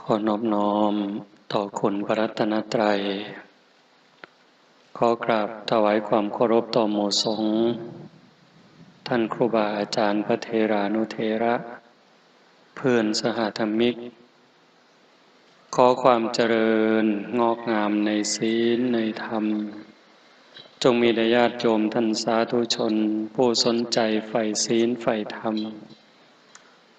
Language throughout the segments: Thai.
ขอนอบน้อมต่อคุณพระรัตนตรัยขอกราบถวายความเคารพต่อหมู่สงฆ์ท่านครูบาอาจารย์พระเถรานุเถระเพื่อนสหธรรมิกขอความเจริญงอกงามในศีลในธรรมจงมีแด่ญาติโยมท่านสาธุชนผู้สนใจใฝ่ศีลใฝ่ธรรม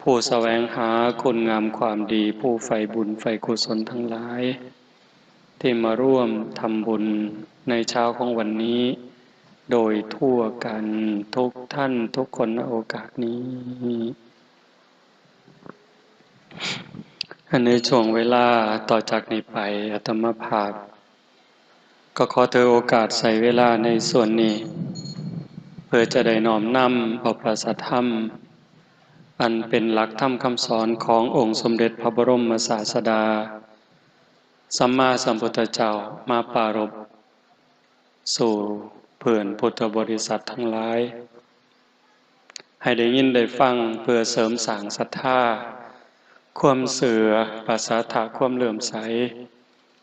ผู้แสวงหาคุณงามความดีผู้ใฝ่บุญใฝ่กุศลทั้งหลายที่มาร่วมทำบุญในเช้าของวันนี้โดยทั่วกันทุกท่านทุกคนณโอกาสนี้ในช่วงเวลาต่อจากนี้ไปอาตมาภาพก็ขอถือโอกาสใส่เวลาในส่วนนี้เพื่อจะได้น้อมนำเอาพระสัทธรรมอันเป็นหลักธรรมคำสอนขององค์สมเด็จพระบรมศาสดาสัมมาสัมพุทธเจ้ามาปรารภสู่เพื่อนพุทธบริษัททั้งหลายให้ได้ยินได้ฟังเพื่อเสริมสร้างศรัทธาความเสื่อภาษาถะความเลื่อมใส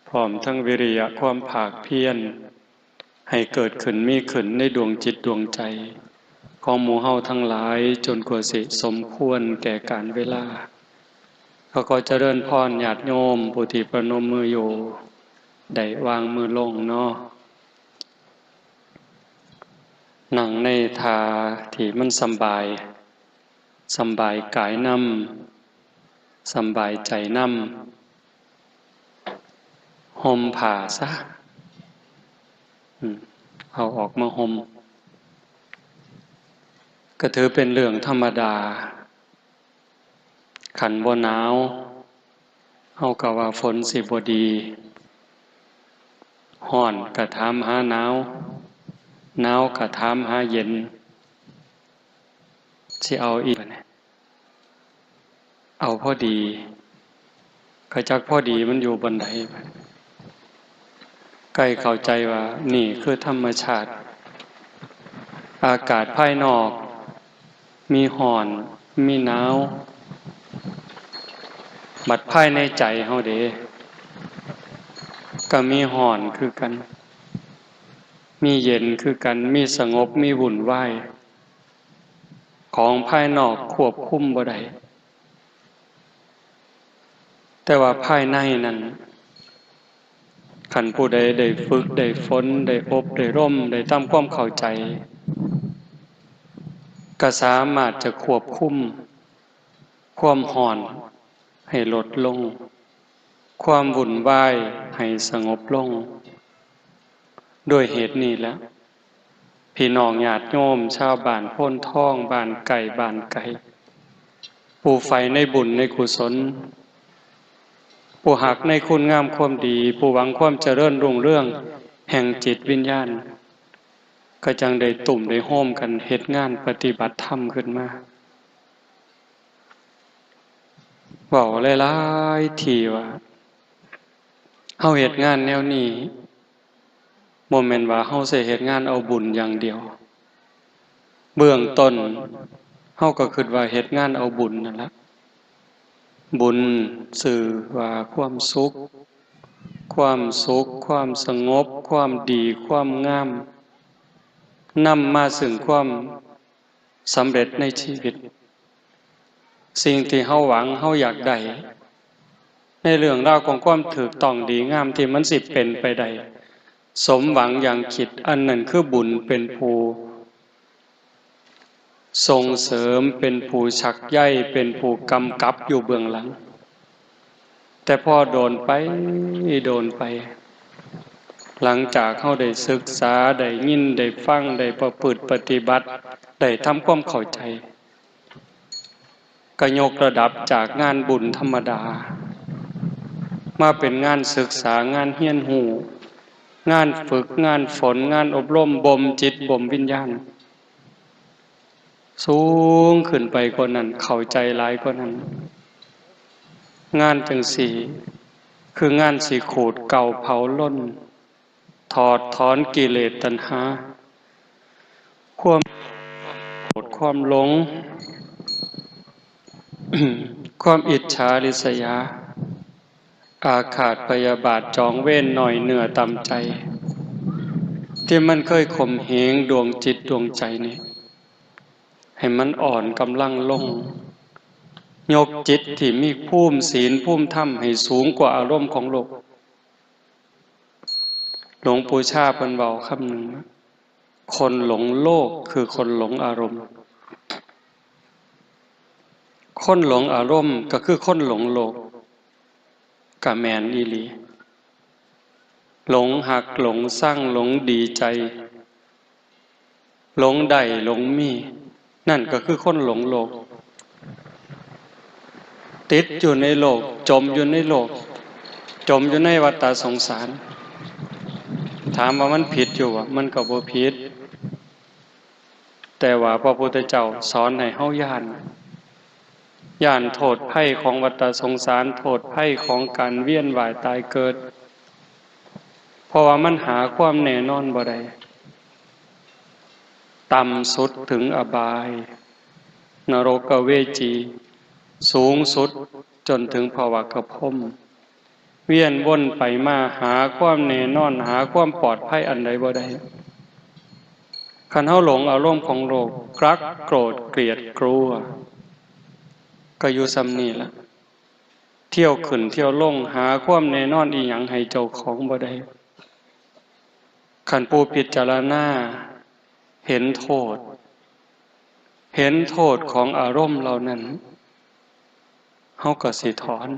พร้อมทั้งวิริยะความภาคเพียรให้เกิดขึ้นมีขึ้นในดวงจิตดวงใจของหมู่เฮาทั้งหลายจนกว่าสิสมควรแก่กาลเวลาขอเจริญพรญาติโยมผู้ที่ประนมมืออยู่ได้วางมือลงเนาะนั่งในท่าที่มันสำบายกายนำสำบายใจนำห่มผ้าซะเอาออกมาห่มก็ถือเป็นเรื่องธรรมดาขันบ่หนาวเอากะว่าฝนสิบ่ดีฮ้อนกะถามหาหนาวหนาวกะถามหาเย็นสิเอาอีกเอาพอดีก็จักพอดีมันอยู่บนใดใกล้เข้าใจว่านี่คือธรรมชาติอากาศภายนอกมีร้อนมีหนาวบัดภายในใจเฮาเด้ก็มีร้อนคือกันมีเย็นคือกันมีสงบมีวุ่นวายของภายนอกควบคุมบ่ได้แต่ว่าภายในนั้นคันผู้ใดได้ฝึกได้ฝนได้อบได้ร่มได้ทำความเข้าใจก็สามารถจะควบคุมความร้อนให้ลดลงความวุ่นวายให้สงบลงด้วยเหตุนี้แหละพี่น้องญาติโยมชาวบ้านโพนทองบ้านไก่บ้านไก่ผู้ใฝ่ในบุญในกุศลผู้หักในคุณงามความดีผู้หวังความเจริญรุ่งเรืองแห่งจิตวิญญาณก็จังได้ตุ่มได้โฮมกันเฮ็ดงานปฏิบัติธรรมขึ้นมาเว้าหลายๆทีว่าเฮาเฮ็ดงานแนวนี้บ่แม่นว่าเฮาสิเฮ็ดงานเอาบุญอย่างเดียวเบื้องต้นเฮาก็คิดว่าเฮ็ดงานเอาบุญนั่นล่ะบุญสื่อว่าความสุขความสงบความดีความงามนำมาซึ่งความสำเร็จในชีวิตสิ่งที่เฮาหวังเฮาอยากได้ในเรื่องราวของความถูกต้องดีงามที่มันสิเป็นไปได้สมหวังอย่างคิดอันนั้นคือบุญเป็นผู้ส่งเสริมเป็นผู้ชักใยเป็นผู้กำกับอยู่เบื้องหลังแต่พอโดนไปหลังจากเฮาได้ศึกษาได้ยินได้ฟังได้ประพฤติปฏิบัติได้ทำความเข้าใจก็ยกระดับจากงานบุญธรรมดามาเป็นงานศึกษางานเรียนรู้งานฝึกงานฝนงานอบรมบ่มจิตบ่มวิญญาณสูงขึ้นไปกว่านั้นเข้าใจหลายกว่านั้นงานจังสี่คืองานสิขูดเก่าเผาล้นถอดถอนกิเลสตัณหาความโกรธความหลง ความอิจฉาริษยา อาฆาตพยาบาทจองเว้นหน่อยเหนือต่ำใจที่มันเคยข่มเหงดวงจิตดวงใจนี้ให้มันอ่อนกำลังลงยกจิตที่มีภูมิศีลภูมิธรรมให้สูงกว่าอารมณ์ของโลกหลวงปู่ชาเพิ่นเว้าคำหนึ่งคนหลงโลกคือคนหลงอารมณ์คนหลงอารมณ์ก็คือคนหลงโลกกะแมนอีหลีหลงหักหลงสร้างหลงดีใจหลงใดหลงมีนั่นก็คือคนหลงโลกติดอยู่ในโลกจมอยู่ในโลกจมอยู่ในวัฏสงสารถามว่ามันผิดอยู่อ่ะมันก็บ่ผิดแต่ว่าพระพุทธเจ้าสอนให้เฮาย่านโทษภัยของวัฏสงสารโทษภัยของการเวียนว่ายตายเกิดเพราะว่ามันหาความแน่นอนบ่ได้ต่ำสุดถึงอบายนรกเวจีสูงสุดจนถึงภวกพรหมเวียนวนไปมาหาความแน่นอนหาความปลอดภัยอันใดบ่ได้คันเฮาหลงอารมณ์ของโลกรักโกรธเกลียดกลัวก็อยู่ซ้ำนี่ล่ะเที่ยวขึ้นเที่ยวลงหาความแน่นอนอีหยังให้เจ้าของบ่ได้คันผู้พิจารณาเห็นโทษของอารมณ์เหล่านั้นเฮาก็สิถอน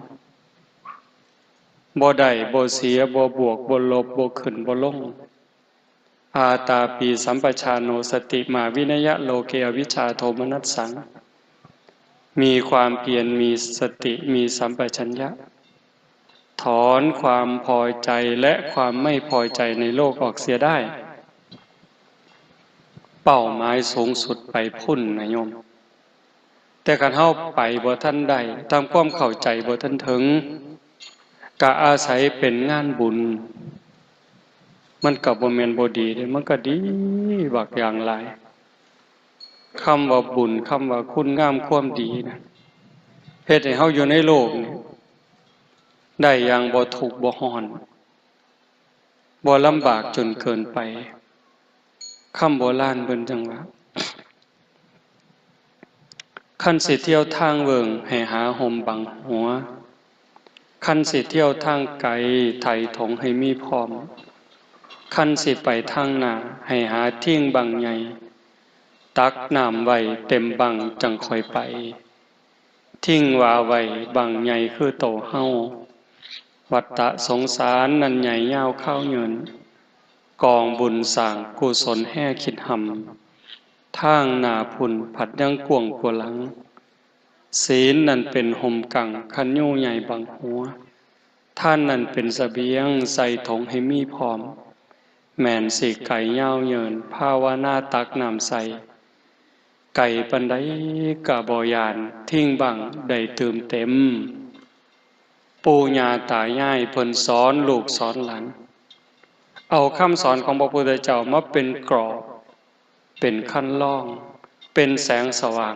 บ่ได้บ่เสียบ่บวกบ่ลบบ่ขึ้นบ่ลงอาตาปีสัมปชาโนสติมาวินยะโลเกอวิชชาโทมนัสสังมีความเพียรมีสติมีสัมปชัญญะถอนความพอใจและความไม่พอใจในโลกออกเสียได้เป้าหมายสูงสุดไปพุ่นนะโยมแต่การเฮาไปบ่ทันได้ตามความเข้าใจบ่ทันถึงก็อาศัยเป็นงานบุญมันก็บ่แม่นบ่ดีเด้มันก็ดีบักอย่างหลายคำว่าบุญคำว่าคุณงามความดีนะเฮ็ดให้เฮาอยู่ในโลกนี้ได้อย่างบ่ทุกข์บ่ร้อนบ่ลำบากจนเกินไปคำโบราณเพิ่นจังว่าคันสิเที่ยวทางเวิงให้หาห่มบังหัวคันสิเที่ยวทางไกลไถถงให้มีพร้อมคันสิไปทางหน้าให้หาทิ้งบังใหญ่ตักน้ำไว้เต็มบังจังค่อยไปทิ้งว่าไว้บังใหญ่คือโตเฮาวัฏฏะสงสารนั่นใหญ่ยาวข้าวเงินกองบุญสร้างกุศลแห่คิดหำทางหน้าพุ่นผัดยังกวงกว่าหลังศีลนั่นเป็นห่มกังคันยูใหญ่บังหัวท่านนั่นเป็นเสบียงใส่ถงให้มีพร้อมแม่นสิไก่ยาวเยินภาวนาตักน้ำใสไก่ปันไดกะบ่ยานทิ้งบังได้เติมเต็มปู่ย่าตายายเพิ่นสอนลูกสอนหลานเอาคำสอนของพระพุทธเจ้ามาเป็นกรอบเป็นขั้นล่องเป็นแสงสว่าง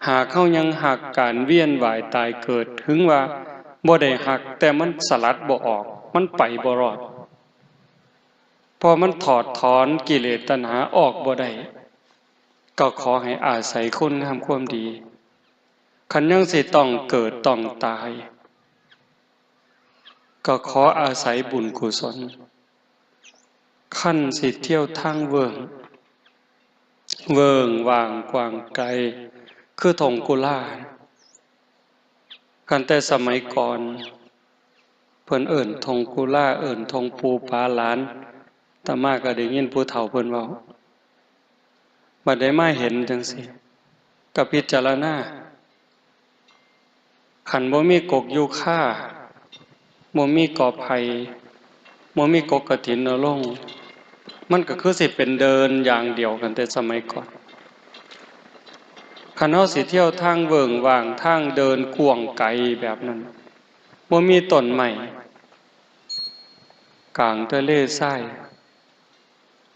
หากเขายังหักการเวียนว่ายตายเกิดถึงว่าบ่ได้หักแต่มันสลัดบ่ออกมันไปบ่รอดพอมันถอดถอนกิเลสตัณหาออกบ่ได้ก็ขอให้อาศัยคุณทำความดีคันยังสิต้องเกิดต้องตายก็ขออาศัยบุญกุศลขั้นสิเที่ยวทางเวิงว่างกว้างไกลคือทงกุลากันแต่สมัยก่อนเพิ่นเอิ้นทงกุลาเอิ้นทงปูปาหลานตามาก็ได้ยินผู้เฒ่าเพิ่นเว้าบัดได้มาเห็นจังซี่ก็พิจารณาคันบ่มีกกยูคาบ่มีกอไผ่บ่มีกกกฐินนรงค์มันก็คือสิเป็นเดินอย่างเดียวกันแต่สมัยก่อนคันเฮาสิเที่ยวทางเวิงว่างทางเดินกว้างไกลแบบนั้นบ่มีต้นไม้กลางทะเลทราย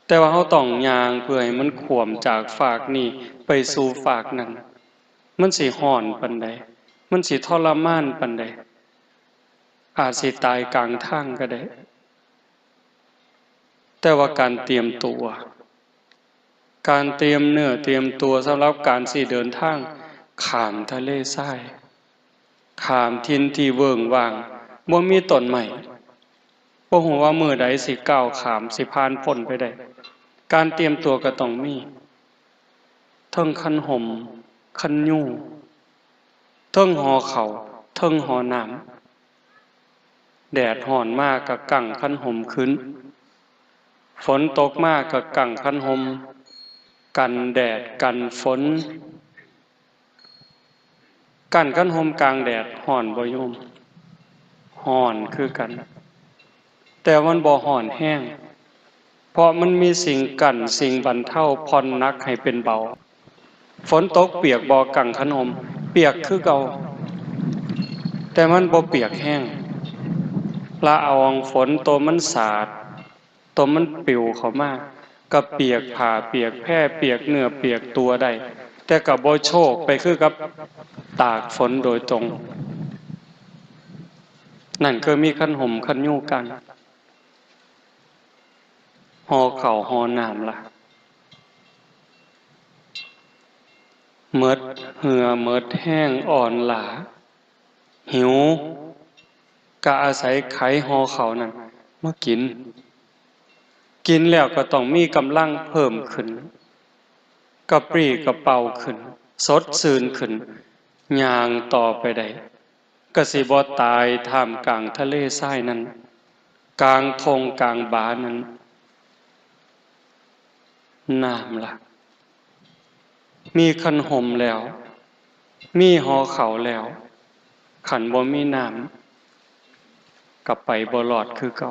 แต่ว่าเฮาต้องย่างเพื่อให้มันขวมจากฝากนี้ไปสู่ฝากนั้นมันสิร้อนปานใดมันสิทรมานปานใด อาจสิตายกลางทางก็ได้แต่ว่าการเตรียมตัวการเตรียมเนื้อเตรียมตัวสำหรับการสิเดินทางข้ามทะเลทรายข้ามทินที่เวิ้งว้างบ่มีต้นไม้บ่ฮู้ว่ามื้อใดสิก้าวข้ามสิผ่านพ้นไปได้การเตรียมตัวก็ต้องมีเทิงคันห่มคันยูเทิงห่อข้าวเทิงห่อน้ำแดดร้อนมากก็กั่งคันห่มขึ้นฝนตกมากก็กั่งคันห่มกันแดดกันฝนกันคันห่มกลางแดดร้อนบ่โยมร้อนคือกันแต่มันบ่ร้อนแห้งเพราะมันมีสิ่งกั้นสิ่งบรรเทาผ่อนหนักให้เป็นเบาฝนตกเปียกบ่กังขนมเปียกคือเก่าแต่มันบ่เปียกแห้งละอองฝนตัวมันสาดตัวมันปิวเข้ามาก็เปียกผ้าเปียกแพร่เปียกเนื้อเปียกตัวได้แต่ก็บ่โชกไปคือกับตากฝนโดยตรงนั่นคือมีคันห่มคันยูกันห่อข้าวห่อน้ำล่ะเมิดเหือเมิดแห้งอ่อนหลาหิวก็อาศัยไขห่อข้าวนั่นมากินแล้วก็ต้องมีกำลังเพิ่มขึ้นกระปรี้กระเป๋าขึ้นสดชื่นขึ้นย่างต่อไปได้ก็สิบ่ตายท่ามกลางทะเลทรายนั้นกลางทงกลางบานั้นน้ำล่ะมีคันห่มแล้วมีห่อข้าวแล้วขันบ่มีน้ำกลับไปบ่รอดคือเก่า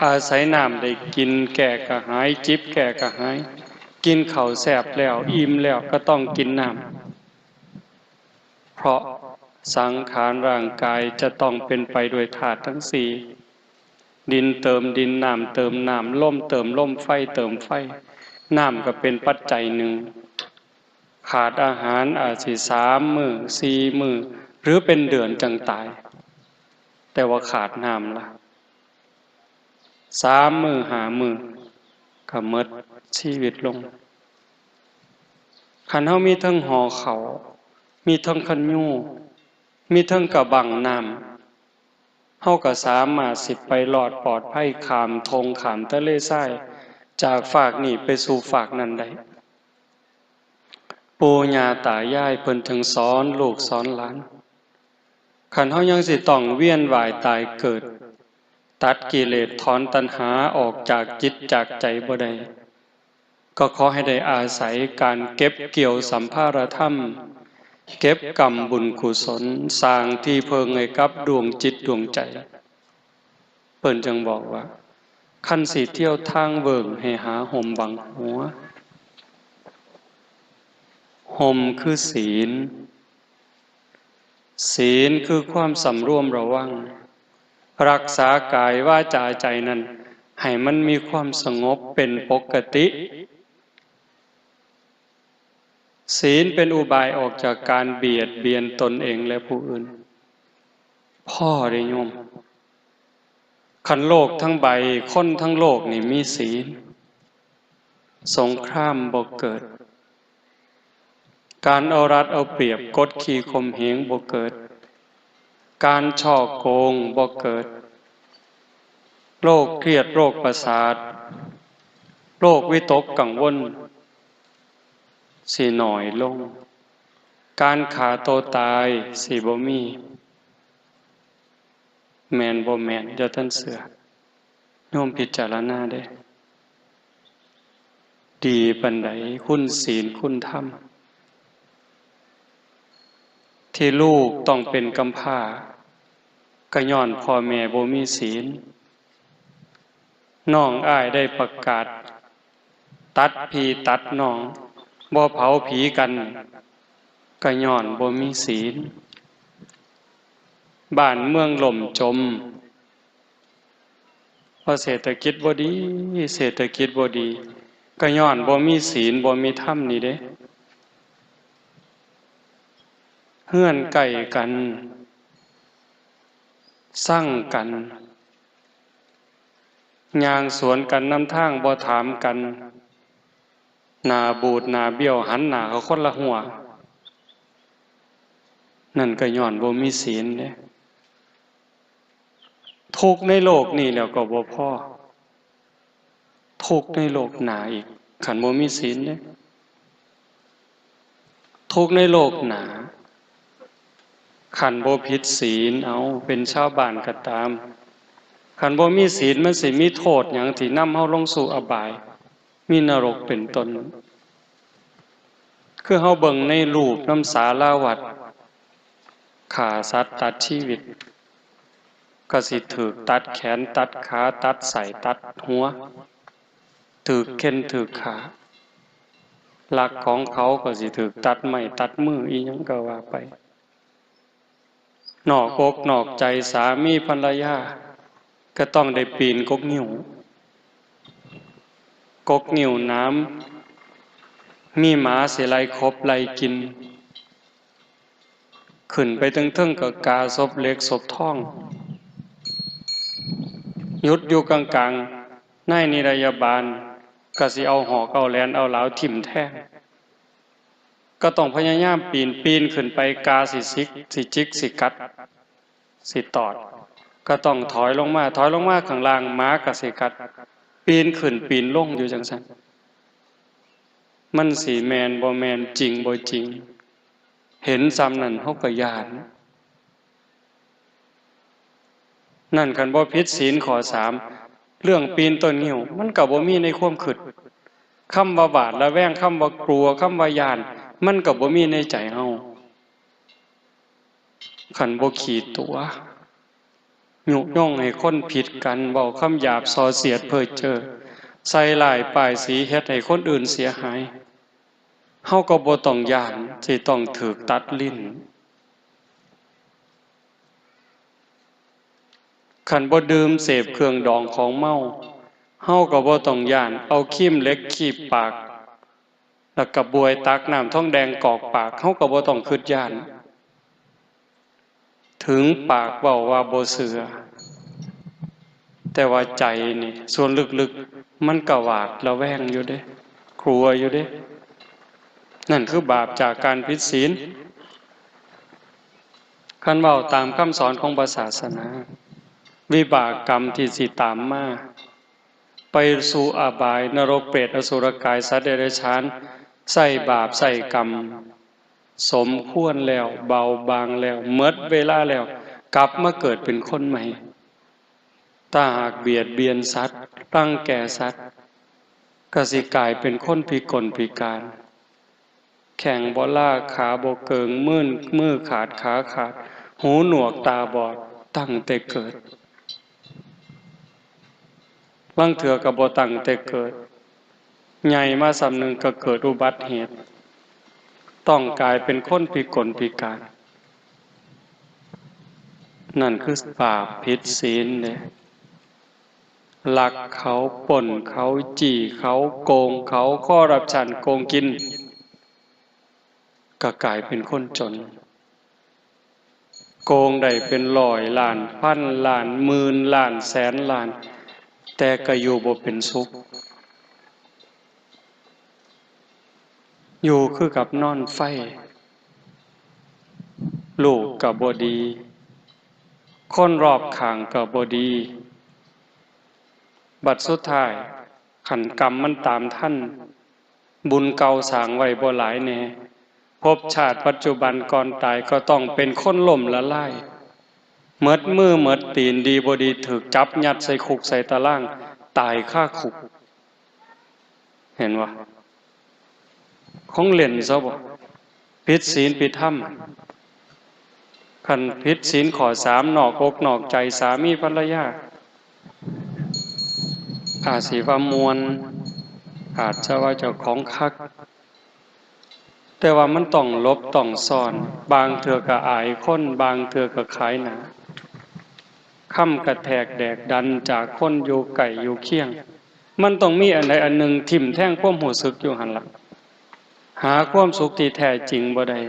อาศัยน้ำได้กินแก่กระหายจิบแก่กระหายกินข้าวแซ่บแล้วอิ่มแล้วก็ต้องกินน้ำเพราะสังขารร่างกายจะต้องเป็นไปด้วยธาตุทั้งสี่ดินเติมดินน้ำเติมน้ำลมเติมลมไฟเติมไฟน้ำก็เป็นปัจจัยหนึ่งขาดอาหารอาจสิ3 มื้อ4 มื้อหรือเป็นเดือนจังตายแต่ว่าขาดน้ำล่ะ3 มื้อ5 มื้อก็หมดชีวิตลงคันเฮามีทั้งห่อข้าวมีทั้งคันยูมีทั้งกระบังน้ำเฮาก็สามารถสิไปรอดปลอดภัยข้ามทงข้ามทะเลทรายจากฝากนี้ไปสู่ฝากนั้นได้ปู่ย่าตายายเพิ่นถึงสอนลูกสอนหลานคันเฮายังสิต้องเวียนว่ายตายเกิดตัดกิเลสถอนตัณหาออกจากจิตจากใจบ่ได้ก็ขอให้ได้อาศัยการเก็บเกี่ยวสัมภารธรรมเก็บกรรมบุญกุศลสร้างที่เพิงให้กับดวงจิตดวงใจเพิ่นจึงบอกว่าคันสิเที่ยวทางเบิ่งให้หาห่มบังหัวห่มคือศีลศีลคือความสำรวมระวังรักษากายวาจาใจนั้นให้มันมีความสงบเป็นปกติศีลเป็นอุบายออกจากการเบียดเบียนตนเองและผู้อื่นพ่อได้โยมคันโลกทั้งใบคนทั้งโลกนี่มีศีลสงครามบ่เกิดการเอารัดเอาเปรียบกดขี่ข่มเหงบ่เกิดการฉ้อโกงบ่เกิดโรคเครียดโรคประสาทโรควิตกกังวลสิน้อยลงการฆ่าตัวตายสิบ่มีแม่นบ่แม่นอย่าท่านเสือโยมพิจารณาเด้ดีปานใดคุณศีลคุณธรรมที่ลูกต้องเป็นกำพร้าก็ย้อนพ่อแม่บ่มีศีลน้องอ้ายได้ประกาศตัดพี่ตัดน้องบ่เผาผีกันก็ย้อนบ่มีศีลบ้านเมืองล่มจมเพราะเศรษฐกิจบ่ดีเศรษฐกิจบ่ดีก็ย้อนบ่มีศีลบ่มีธรรมนี่เด้เฮือนใกล้กัน สั่งกันย่างสวนกันนำทางบ่ถามกันหน้าบูดหน้าเบี้ยวหันหน้าเขาคนละหัวนั่นก็ย้อนบ่มีศีลเด้ทุกข์ในโลกนี่แล้วก็บ่พอทุกข์ในโลกหน้าอีกคันบ่มีศีลเด้ทุกข์ในโลกหน้าคันบ่ผิดศีลเอาเป็นชาวบ้านก็ตามคันบ่มีศีลมันสิมีโทษหยังที่นำเฮาลงสู่อบายมีนรกเป็นต้นคือเฮาเบิ่งในรูปน้ำสาราวัดฆ่าสัตว์ตัดชีวิตก็สิถูกตัดแขนตัดขาตัดไส้ตัดหัวถูกเข็นถูกขาลักของเขาก็สิถูกตัดไม้ตัดมืออีหยังก็ว่าไปนอกอกนอกใจสามีภรรยาก็ต้องได้ปีนกกงิ้วกกงิ้วน้ำมีหมาสิไล่คบไล่กินขึ้นไปถึงกับกาศพเล็กศพท่องยุดอยู่กลางๆในนิรยาบาลก็สิเอาหอกเอาแหลนเอาเหลาถิ่มแท้ก็ต้องพยายามปีนขึ้นไปกาสิซิกสิจิกสิกัดสิตอดก็ต้องถอยลงมาข้างล่างม้าก็สิกัดปีนขึ้นปีนลงอยู่จังซั่นมันสิแม่นบ่แม่นจริงบ่จริงเห็นซ้ำนั่นเฮาก็ย้านนั่นคันบ่ผิดศีลข้อ3เรื่องปีนต้นงิ้วมันก็บ่มีในความคิดคำว่าบาดระแวงคำว่ากลัวคำว่าย้านมันก็บ่มีในใจเฮาคันบ่ขี้ตัวยุยงให้คนผิดกันเว้าคำหยาบส่อเสียดเพ้อเจ้อใส่ร้ายป้ายสีเฮ็ดให้คนอื่นเสียหายเฮาก็บ่ต้องย้านสิต้องถูกตัดลิ้นคันบ่ดื่มเสพเครื่องดองของเมาเฮาก็บ่ต้องย้านเอาครีมเหล็กคีบปากแล้วก็บวยตักน้ำทองแดงกอกปากเฮาก็บ่ต้องคิดย้านถึงปากเว้าว่าบ่เชื่อแต่ว่าใจนี่ส่วนลึกๆมันก็หวาดระแวงอยู่เด้กลัวอยู่เด้นั่นคือบาปจากการผิดศีลคันเว้าตามคำสอนของศาสนาวิบากกรรมที่สิตามมาไปสู่อบายนรกเปรตอสุรกายสัตว์เดรัจฉานใส่บาปใส่กรรมสมควรแล้วเบาบางแล้วหมดเวลาแล้วกลับมาเกิดเป็นคนใหม่ถ้าหากเบียดเบียนสัตว์รังแกสัตว์ก็สิกลายเป็นคนพิกลพิการแข่งบ่ล่าขาบ่เกิงมือขาดขาขาดหูหนวกตาบอดตั้งแต่เกิดลังเถื่อก็บ่ตั้งแต่เกิดใหญ่มาสำนึงก็เกิดอุบัติเหตุต้องกลายเป็นคนพิกลพิการนั่นคือบาปผิดศีลเด้ลักเขาป่นเขาจี้เขาโกงเขาคอร์รัปชันโกงกินก็กลายเป็นคนจนโกงได้เป็นร้อยล้านพันล้านหมื่นล้านแสนล้านแต่ก็อยู่บ่เป็นสุขอยู่คือกับนอนไฟลูกก็บ่ดีคนรอบข้างก็บ่ดีบัดสุดท้ายขันกรรมมันตามท่านบุญเก่าสร้างไว้บ่หลายแน่ภพชาติปัจจุบันก่อนตายก็ต้องเป็นคนล่มละลายหมดมือหมดตีนดีบ่ดีถูกจับยัดใส่คุกใส่ตารางตายคาคุกเห็นวะของเล่นซะบ่ผิดศีลผิดธรรมคันผิดศีลข้อ3นอกอกนอกใจสามีภรรยาอาจสิว่ามวลอาจจะว่าเจ้าของคักแต่ว่ามันต้องลบต้องซ่อนบางเทื่อก็อายคนบางเทื่อก็ขายหน้าค่ำกระแทกแดกดันจากคนอยู่ไก่อยู่เคียงมันต้องมีอันใดอันหนึ่งทิ่มแท่งความหูสึกอยู่หันล่ะหาความสุขที่แท้จริงบ่ได้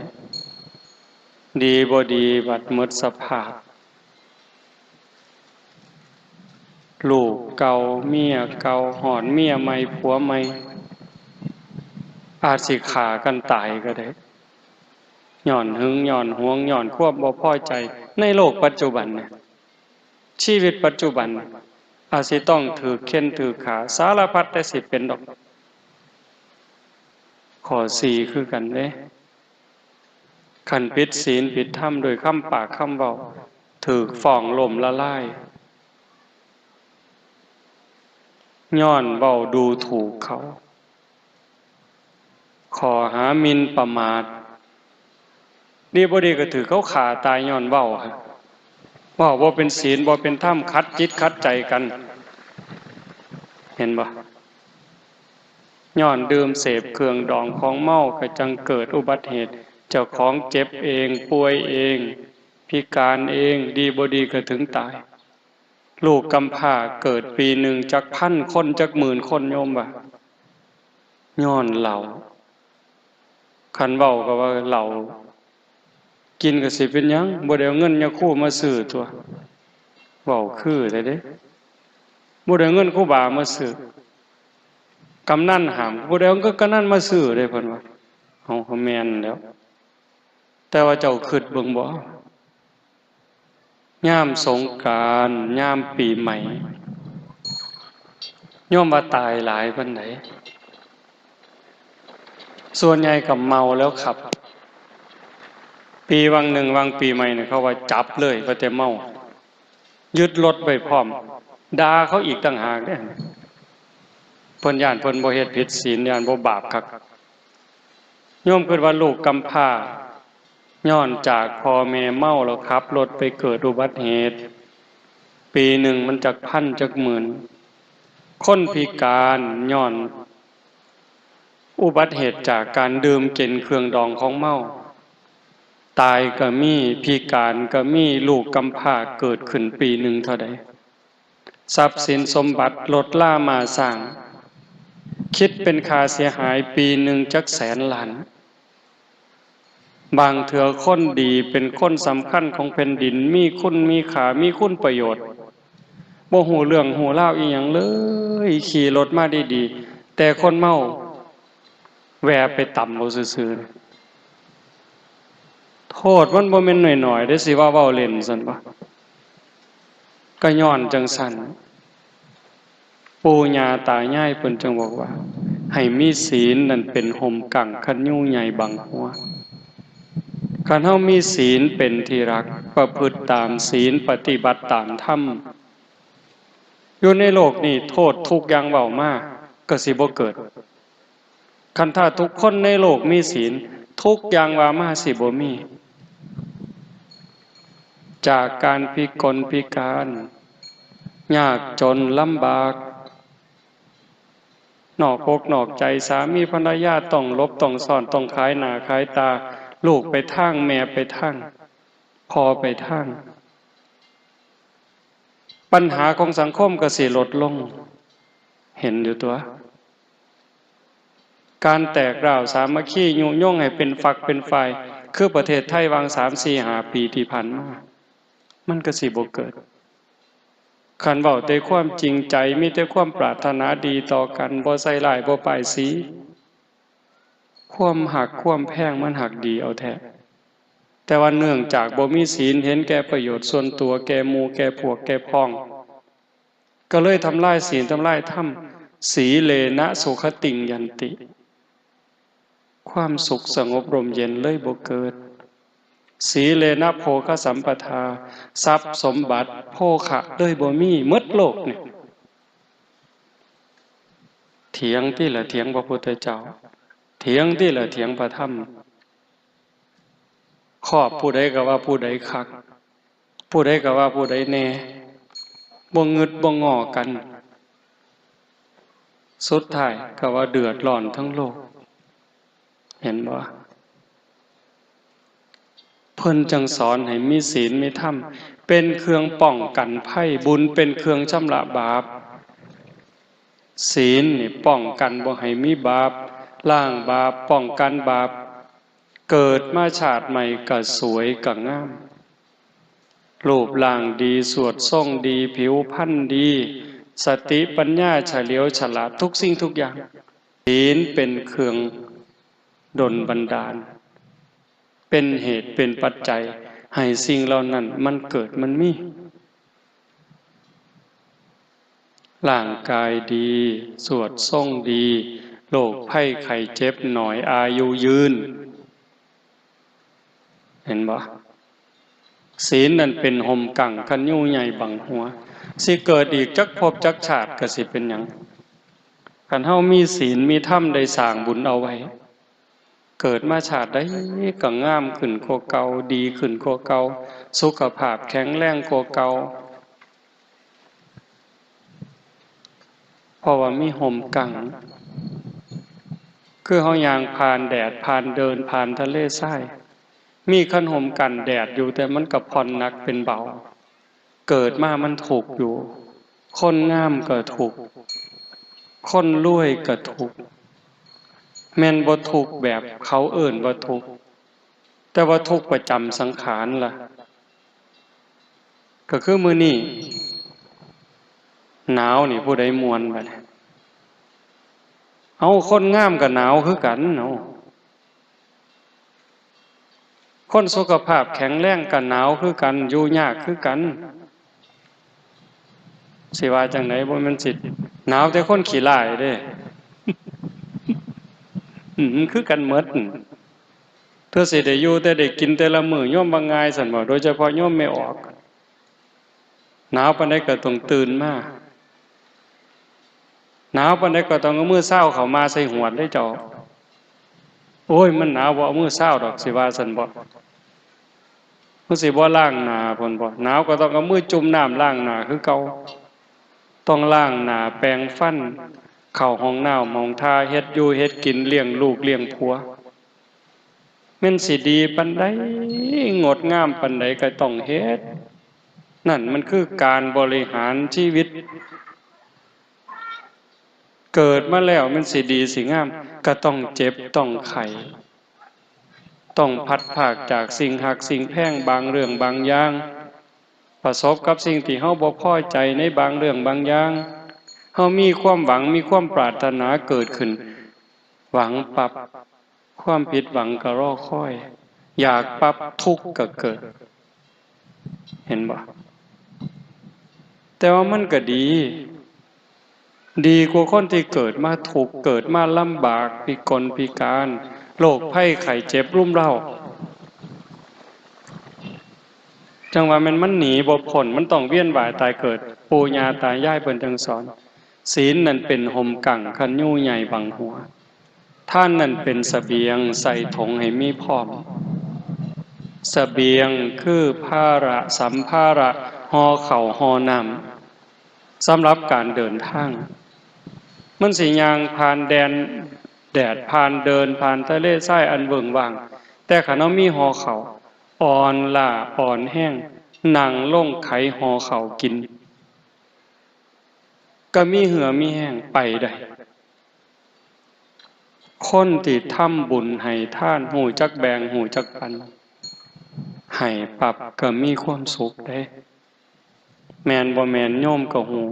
ดีบ่ดีบัดหมดสภาพ ลูกเก่าเมียเก่าหอนเมียใหม่ผัวใหม่อาจสิฆ่ากันตายก็ได้ย้อนหึงย้อนหวงย้อนควบบ่พอใจในโลกปัจจุบันเนี่ยชีวิตปัจจุบันอาจสิต้องถือเข็นถือขาสารพัดแต่สิเป็นดอกข้อสี่คือกันเด้คันผิดศีลผิดธรรมโดยคำปากคำเว้าถูกฟ้องล้มละลายย้อนเว้าดูถูกเขาข้อหาหมิ่นประมาทดีบ่ดีก็ถือเขาฆ่าตายย้อนเว้าครับเว้าบ่เป็นศีลบ่เป็นธรรมขัดจิตขัดใจกันเห็นบ่ย้อนดื่มเสพเครื่องดองของเมาก็จังเกิดอุบัติเหตุเจ้าของเจ็บเองป่วยเองพิการเองดีบ่ดีก็ถึงตายลูกกำพร้าเกิดปีหนึ่งจักพันคนจักหมื่นคนโยมบ่ย้อนเหล้าคันเว้าก็ว่าเหล้ากินก็สิเป็นหยังบ่ได้เอาเงินยาคูมาซื้อตัวเว้าคือได้เด้บ่ได้เอาเงินครูบามาซื้อกำนันห้ามบ่ได้เอาเงินกำนันมาซื้อเด้เพิ่นว่าเฮาก็แม่นแล้วแต่ว่าเจ้าคิดเบิ่งบ่ยามสงกรานต์ยามปีใหม่โยมว่าตายหลายปานใดส่วนใหญ่ก็เมาแล้วขับปีวังหนึ่งวังปีใหม่เนี่ยเขาว่าจับเลยว่าแต่เมายึดรถไปพร้อมด่าเขาอีกต่างหากเด้เพิ่นย้านเพิ่นบ่เฮ็ดผิดศีลย้านบ่บาปคักโยมคิดว่าลูกกำพร้าย้อนจากพ่อแม่เมาแล้วขับรถไปเกิดอุบัติเหตุปีหนึ่งมันจักพันจักหมื่นคนพิการย้อนอุบัติเหตุจากการดื่มกินเครื่องดองของเมาตายก็มีพิการก็มีลูกกำพร้าเกิดขึ้นปีหนึ่งเท่าใดทรัพย์สินสมบัติลดล่ามาสร้างคิดเป็นค่าเสียหายปีหนึ่งจักแสนล้านบางเถื่อคนดีเป็นคนสำคัญของแผ่นดินมีคุณมีค่ามีคุณประโยชน์บ่ฮู้เรื่องฮู้ราวอีหยังเลยขี่รถมาดีๆแต่คนเมาแวะไปต่ำเอาซื่อๆโทษมันบ่แม่นน้อยๆเด้สิว่าเว้าเล่นซั่นบ่ก็ย้อนจังซั่นปู่ย่าตายายเพิ่นจึงบอกว่าให้มีศีลนั่นเป็นห่มกั่งคันยูใหญ่บังหัวคันเฮามีศีลเป็นที่รักประพฤติตามศีลปฏิบัติตามธรรมอยู่ในโลกนี้โทษทุกอย่างเว้ามาก็สิบ่เกิดคันถ้าทุกคนในโลกมีศีลทุกอย่างว่ามาสิบ่มีจากการพิกลพิการยากจนลำบากนอกอกนอกใจสามีภรรยาต้องลบต้องซ่อนต้องขายหน้าขายตาลูกไปทางแม่ไปทางพ่อไปทางปัญหาของสังคมก็สิลดลงเห็นอยู่ตัวการแตกร้าวสามัคคียุยงให้เป็นฝักเป็นฝ่ายคือประเทศไทยวาง3-4-5 ปีที่ผ่านมามันก็สิบ่เกิดคันเว้าแต่ความจริงใจมีแต่ความปรารถนาดีต่อกันบ่ใส่ร้ายบ่ป้ายสีความหักความแพงมันหักดีเอาแท้แต่ว่าเนื่องจากบ่มีศีลเห็นแก่ประโยชน์ส่วนตัวแก่หมู่แก่พวกแก่พ้องก็เลยทำลายศีลทำลายธรรมสีเลนะสุขติงยันติความสุขสงบร่มเย็นเลยบ่เกิดสีเลนะโภคสัมปทาทรัพย์สมบัติโภคะเลยบ่มีหมดโลกนี่เถียงที่ละเถียงพระพุทธเจ้าเถียงที่ละเถียงพระธรรมครอบผู้ใดก็ว่าผู้ใดคักผู้ใดก็ว่าผู้ใดแน่บ่งึดบ่งอกันสุดท้ายก็ว่าเดือดร้อนทั้งโลกเห็นบ่เพิ่นจังสอนให้มีศีลมีธรรมเป็นเครื่องป้องกันภัยบุญเป็นเครื่องชำระบาปศีลนี่ป้องกันบ่ให้มีบาปล้างบาปป้องกันบาปเกิดมาชาติใหม่ก็สวยก็งาม รูปร่างดีสวดทรงดีผิวพรรณดีสติปัญญาเฉลียวฉลาดทุกสิ่งทุกอย่างศีลเป็นเครื่องดลบันดาลเป็นเหตุเป็นปัจจัยให้สิ่งเหล่านั้นมันเกิดมันมีร่างกายดีสวดทรงดีโรคภัยไข้เจ็บหน่อยอายุยืนเห็นบ่ศีลนั่นเป็นห่มกังคันยูใหญ่บังหัวสิเกิดอีกจักภพจักชาติก็สิเป็นหยังคันเฮามีศีลมีธรรมได้สร้างบุญเอาไว้เกิดมาชาติใดก็งามขึ้นกว่าเก่าดีขึ้นกว่าเก่าสุขภาพแข็งแรงกว่าเก่าเพราะว่ามีห่มกังคือเฮาย่างผ่านแดดผ่านเดินผ่านทะเลทรายมีคันห่มกันแดดอยู่แต่มันก็ผ่อนหนักเป็นเบาเกิดมามันถูกอยู่คนงามก็ถูกคนรวยก็ถูกแม่นบ่ทุกข์แบบเขาเอิ้นว่าทุกข์แต่ว่าทุกข์ประจำสังขารล่ะก็คือมื้อนี้หนาวนี่ผู้ใดม่วนบัดเอาคนงามก็หนาวคือกันเนาะคนสุขภาพแข็งแรงก็หนาวคือกันอยู่ยากคือกันสิว่าจังได๋บ่แม่นสิหนาวแต่คนขี้ร้ายเด้คือกันหมดเธอสิได้อยู่แต่ได้กินแต่ละมื้อโยมว่าง่ายซั่นบ่โดยเฉพาะโยมไม่ออกหนาวปานใดก็ต้องตื่นมาหนาวปานใดก็ต้องเอามือเช้าเข้ามาใส่หวดได้เจ้าโอ้ยมันหนาวบ่เอามือเช้าดอกสิว่าซั่นบ่มันสิบ่ล้างหน้าพุ่นบ่หนาวก็ต้องเอามือจุ่มน้ำล้างหน้าคือเก่าต้องล้างหน้าแปรงฟันเข้าห้องน้ำห้องท่าเฮ็ดอยู่เฮ็ดกินเลี้ยงลูกเลี้ยงผัวแม่นสิดีปานใดงดงามปานใดก็ต้องเฮ็ดนั่นมันคือการบริหารชีวิตเกิดมาแล้วมันสิดีสิงามก็ต้องเจ็บต้องไข้ต้องพัดภาคจากสิ่งหักสิ่งแพงบางเรื่องบางอย่างประสบกับสิ่งที่เฮาบ่พอใจในบางเรื่องบางอย่างเฮามีความหวังมีความปรารถนาเกิดขึ้นหวังปรับความผิดหวังก็รอคอยอยากปรับทุกข์ก็เกิดเห็นบ่แต่ว่ามันก็ดีกว่าคนที่เกิดมาทุกข์เกิดมาลำบากพิกลพิการโรคภัยไข้เจ็บรุมเร้าจังว่ามันหนีบ่พ้นมันต้องเวียนว่ายตายเกิดปู่ย่าตายายเพิ่นจังสอนศีลนั่นเป็นห่มกังคันยูใหญ่บังหัวท่านนั่นเป็นเสบียงใส่ถุงให้มีพร้อมเสบียงคือภาระสัมภาระห่อข้าวห่อน้ำสำหรับการเดินทางมันสิย่างผ่านแดนแดดผ่านเดินผ่านทะเลทรายอันเบิ่งว่างแต่คันเฮามีห่อข้าวอ่อนล้าอ่อนแห้งนั่งลงไขห่อข้าวกินก็มีเหือมีแห้งไปได้คนที่ทำบุญให้ทานหูจักแบ่งหูจักปันให้ปรับก็มีความสุขได้แม่นบ่แม่นโยมก็หู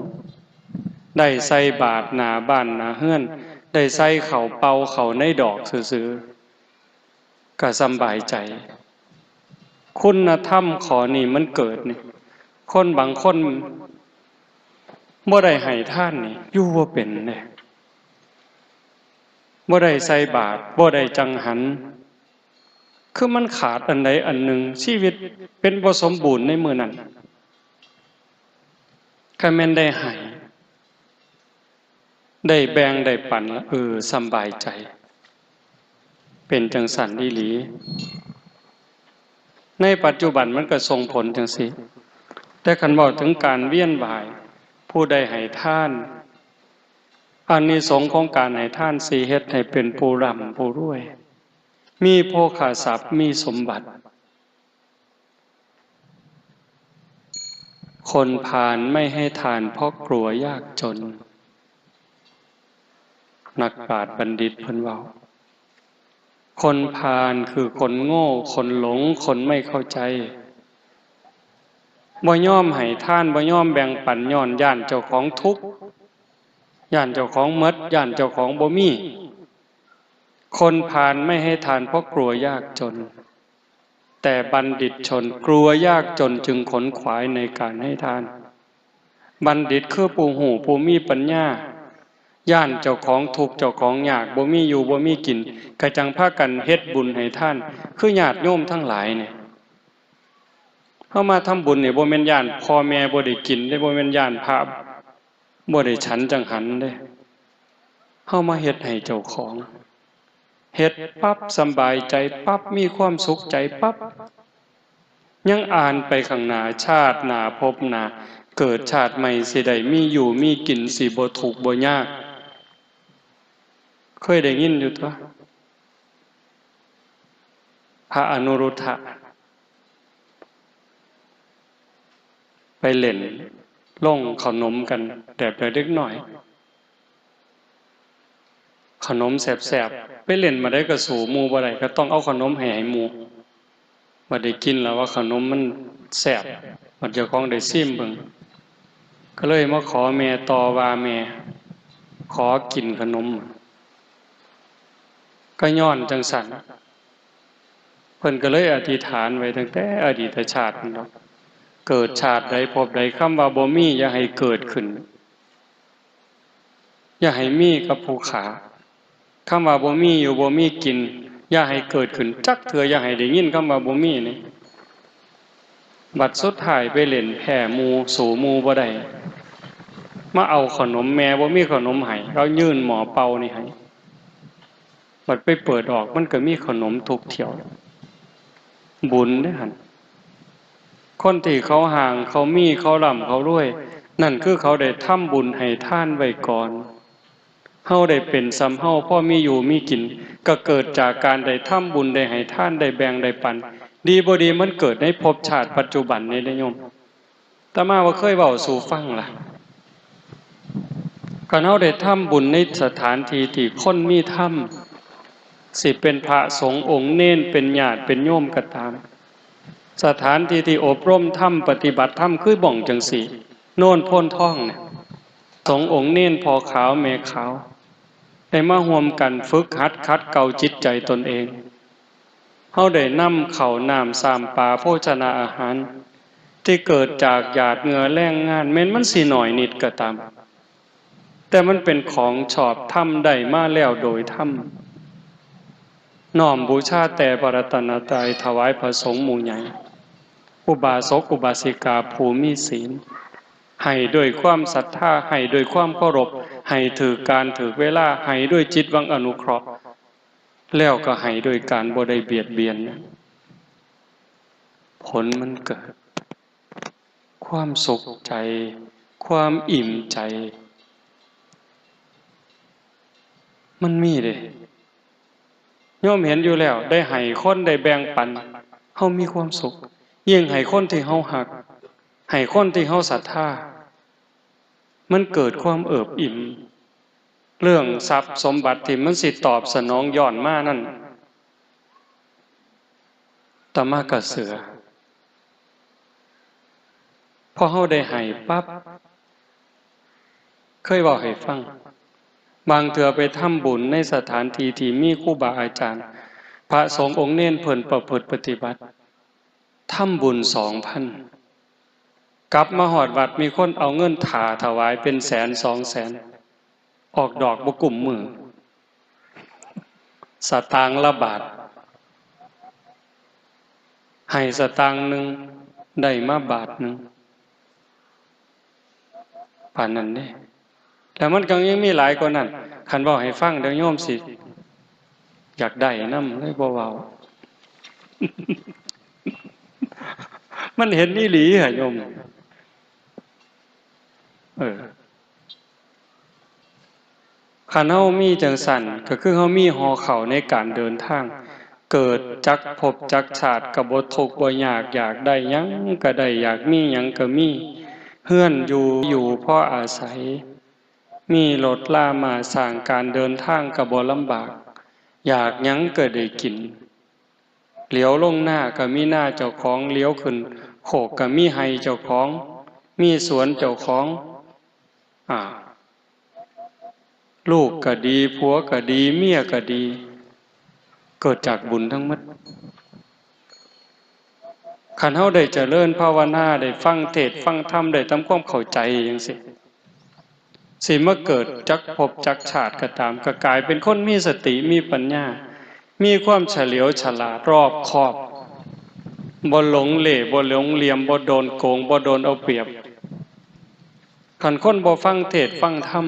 ได้ใส่บาตรหน้าบ้านหน้าเฮือนได้ใส่ข้าวเปาเข้าในดอกซื่อๆก็สำบายใจคุณธรรมข้อนี้มันเกิดนี่คนบางคนบ่ได้ให้ทานนี่อยู่บ่เป็นเด้บ่ได้ใส่บาตรบ่ได้จังหันคือมันขาดอันใดอันหนึ่งชีวิตเป็นบ่สมบูรณ์ในมื้อนั้นก็แม่นได้ให้ได้แบ่งได้ปันสำบายใจเป็นจังสันอีหลีในปัจจุบันมันก็ส่งผลจังซี่แต่คันเว้าถึงการเวียนว่ายผู้ใดให้ทานอานิสงส์ของการให้ทานสิเฮ็ดให้เป็นผู้ร่ำผู้รวยมีโภคทรัพย์มีสมบัติคนพาลไม่ให้ทานเพราะกลัวยากจนนักปราชญ์บัณฑิตเพิ่นเว้าคนพาลคือคนโง่คนหลงคนไม่เข้าใจ บ่ยอมให้ทานบ่ยอมแบ่งปันย้อนย่านเจ้าของทุกข์ย่านเจ้าของหมดย่านเจ้าของบ่มีคนพาลไม่ให้ทานเพราะกลัวยากจนแต่บัณฑิตชนกลัวยากจนจึงขนขวายในการให้ทานบัณฑิตคือผู้หูผู้มีปัญญาย่านเจ้าของทุกข์เจ้าของยากบ่มีอยู่บ่มีกินกระจังพากันเฮ็ดบุญให้ท่านคือญาติโยมทั้งหลายเนี่ยเฮามาทำบุญเนี่ยบ่แม่นย่านพ่อแม่บ่ได้กินได้บ่แม่นย่านพระบ่ได้ฉันจังหันเด้เฮามาเฮ็ดให้เจ้าของเฮ็ดปั๊บสำบายใจปั๊บมีความสุขใจปั๊บยังอ่านไปข้างหน้าชาติหน้าภพหน้าเกิดชาติใหม่สิได้มีอยู่มีกินสิบ่ทุกข์บ่ยากเคยได้ยินอยู่ตัวพระอนุรุทธะไปเล่นล่งขนมกันแบบเล็กหน่อยขนมแสบๆไปเล่นมาได้ก็สู่หมู่บ่ได้ก็ต้องเอาขนมให้หมู่บ่ได้กินแล้วว่าขนมมันแสบมันเจ้าของได้ซิมเบิ่งก็เลยมาขอแม่ต่อว่าแม่ขอกินขนมก็ย้อนจังสันเพิ่นก็เลยอธิษฐานไว้ตั้งแต่อดีตชาตินั่นเนาะเกิดชาติใดพบใดคำว่าบ่มีอย่าให้เกิดขึ้นอย่าให้มีกับผู้ขาคำว่าบ่มีอยู่บ่มีกินอย่าให้เกิดขึ้นจักเถื่ออย่าให้ได้ยินคำว่าบ่มีนี่บัดสุดท้ายไปเล่นแผ่หมู่สู่หมู่บ่ได้มาเอาขนมแม่บ่มีขนมให้เรายื่นหมอเป่านี่ให้บัดไปเปิดออกมันก็มีขนมทุกเที่ยวบุญเด้อหั่นคนที่เขาห่างเขามีเขาร่ำเขารวยนั่นคือเขาได้ทำบุญให้ทานไว้ก่อนเฮาได้เป็นซ้ำเฮาพ่อมีอยู่มีกินก็เกิดจากการได้ทำบุญได้ให้ทานได้แบ่งได้ปันดีบ่ดีมันเกิดในภพชาติปัจจุบันนี้เด้อโยมแต่มาว่าเคยเว้าสู่ฟังล่ะก็เฮาได้ทำบุญในสถานที่ที่คนมีธรรมสิเป็นพระสงฆ์องค์เน้นเป็นญาติเป็นโยมก็ตามสถานที่ที่อบรมธรรมปฏิบัติธรรมคือบ่องจังสี่โน่นโพ้นท่องเนี่ยสงฆ์องค์เน้นพอขาวแม่ขาวได้มาร่วมกันฝึกหัดคัดเกลาจิตใจตนเองเฮาได้นำข้าวน้ำสามปลาโภชนาอาหารที่เกิดจากหยาดเหงื่อแรงงานแม้นมันสิหน่อยนิดก็ตามแต่มันเป็นของชอบธรรมได้มาแล้วโดยธรรมน้อมบูชาแต่พระรัตนตรัยถวายพระสงฆ์หมู่ใหญ่อุบาสกอุบาสิกาผู้มีศีลให้ด้วยความศรัทธาให้ด้วยความเคารพให้ถือการถือเวลาให้ด้วยจิตหวังอนุเคราะห์แล้วก็ให้ด้วยการบ่ได้เบียดเบียนผลมันเกิดความสุขใจความอิ่มใจมันมีเด้โยมเห็นอยู่แล้วได้ให้คนได้แบ่งปันเฮามีความสุขยิ่งให้คนที่เฮาฮักให้คนที่เฮาศรัทธามันเกิดความเอิบอิ่มเรื่องทรัพย์สมบัติที่มันสิตอบสนองย้อนมานั่นตะมากะเสือพอเฮาได้ให้ปั๊บเคยบอกให้ฟังบางเถื่อไปทำบุญในสถานที่ที่มีครูบาอาจารย์พระสงฆ์องค์เน้นเพิ่นประพฤติปฏิบัติทำบุญ2,000กลับมาหอดวัดมีคนเอาเงินถาถวายเป็นแสน200,000ออกดอกบ่กุ่มมือสตางค์ละบาทให้สตางค์หนึ่งได้มาบาทหนึ่งป่านนั้นเด้แล้วมันก็ยังมีหลายกว่านั้นคันบอกให้ฟังเดี๋ยวโยมสิอยากได้นำเลยบ่เว้า มันเห็นอีหลีหะโยมคันเฮามีจังสั่นก็คือเฮามีหอเข้าในการเดินทางเกิดจักภพจักชาติก็บ่ทุกข์บ่ยากอยากได้หยังก็ได้อยากมีหยังก็มีเฮือนอยู่พออาศัยมีรถลามาสร้างการเดินทางก็บ่ลำบากอยากหยังก็ได้กินเหลียวลงหน้าก็มีหน้าเจ้าของเลี้ยวขึ้นโค โคกก็มีไร่เจ้าของมีสวนเจ้าของลูกก็ดีผัวก็ดีเมียก็ดีเกิดจากบุญทั้งหมดคันเฮาได้เจริญภาวนาได้ฟังเทศน์ฟังธรรมได้ทำความเข้าใจจังซี่สิมาเกิดจักภพจักชาติก็ตามก็กลายเป็นคนมีสติมีปัญญามีความเฉลียวฉลาดรอบคอบบ่หลงเหลบ่หลงเหลี่ยมบ่โดนโกงบ่โดนเอาเปรียบคันคนบ่ฟังเทศน์ฟังธรรม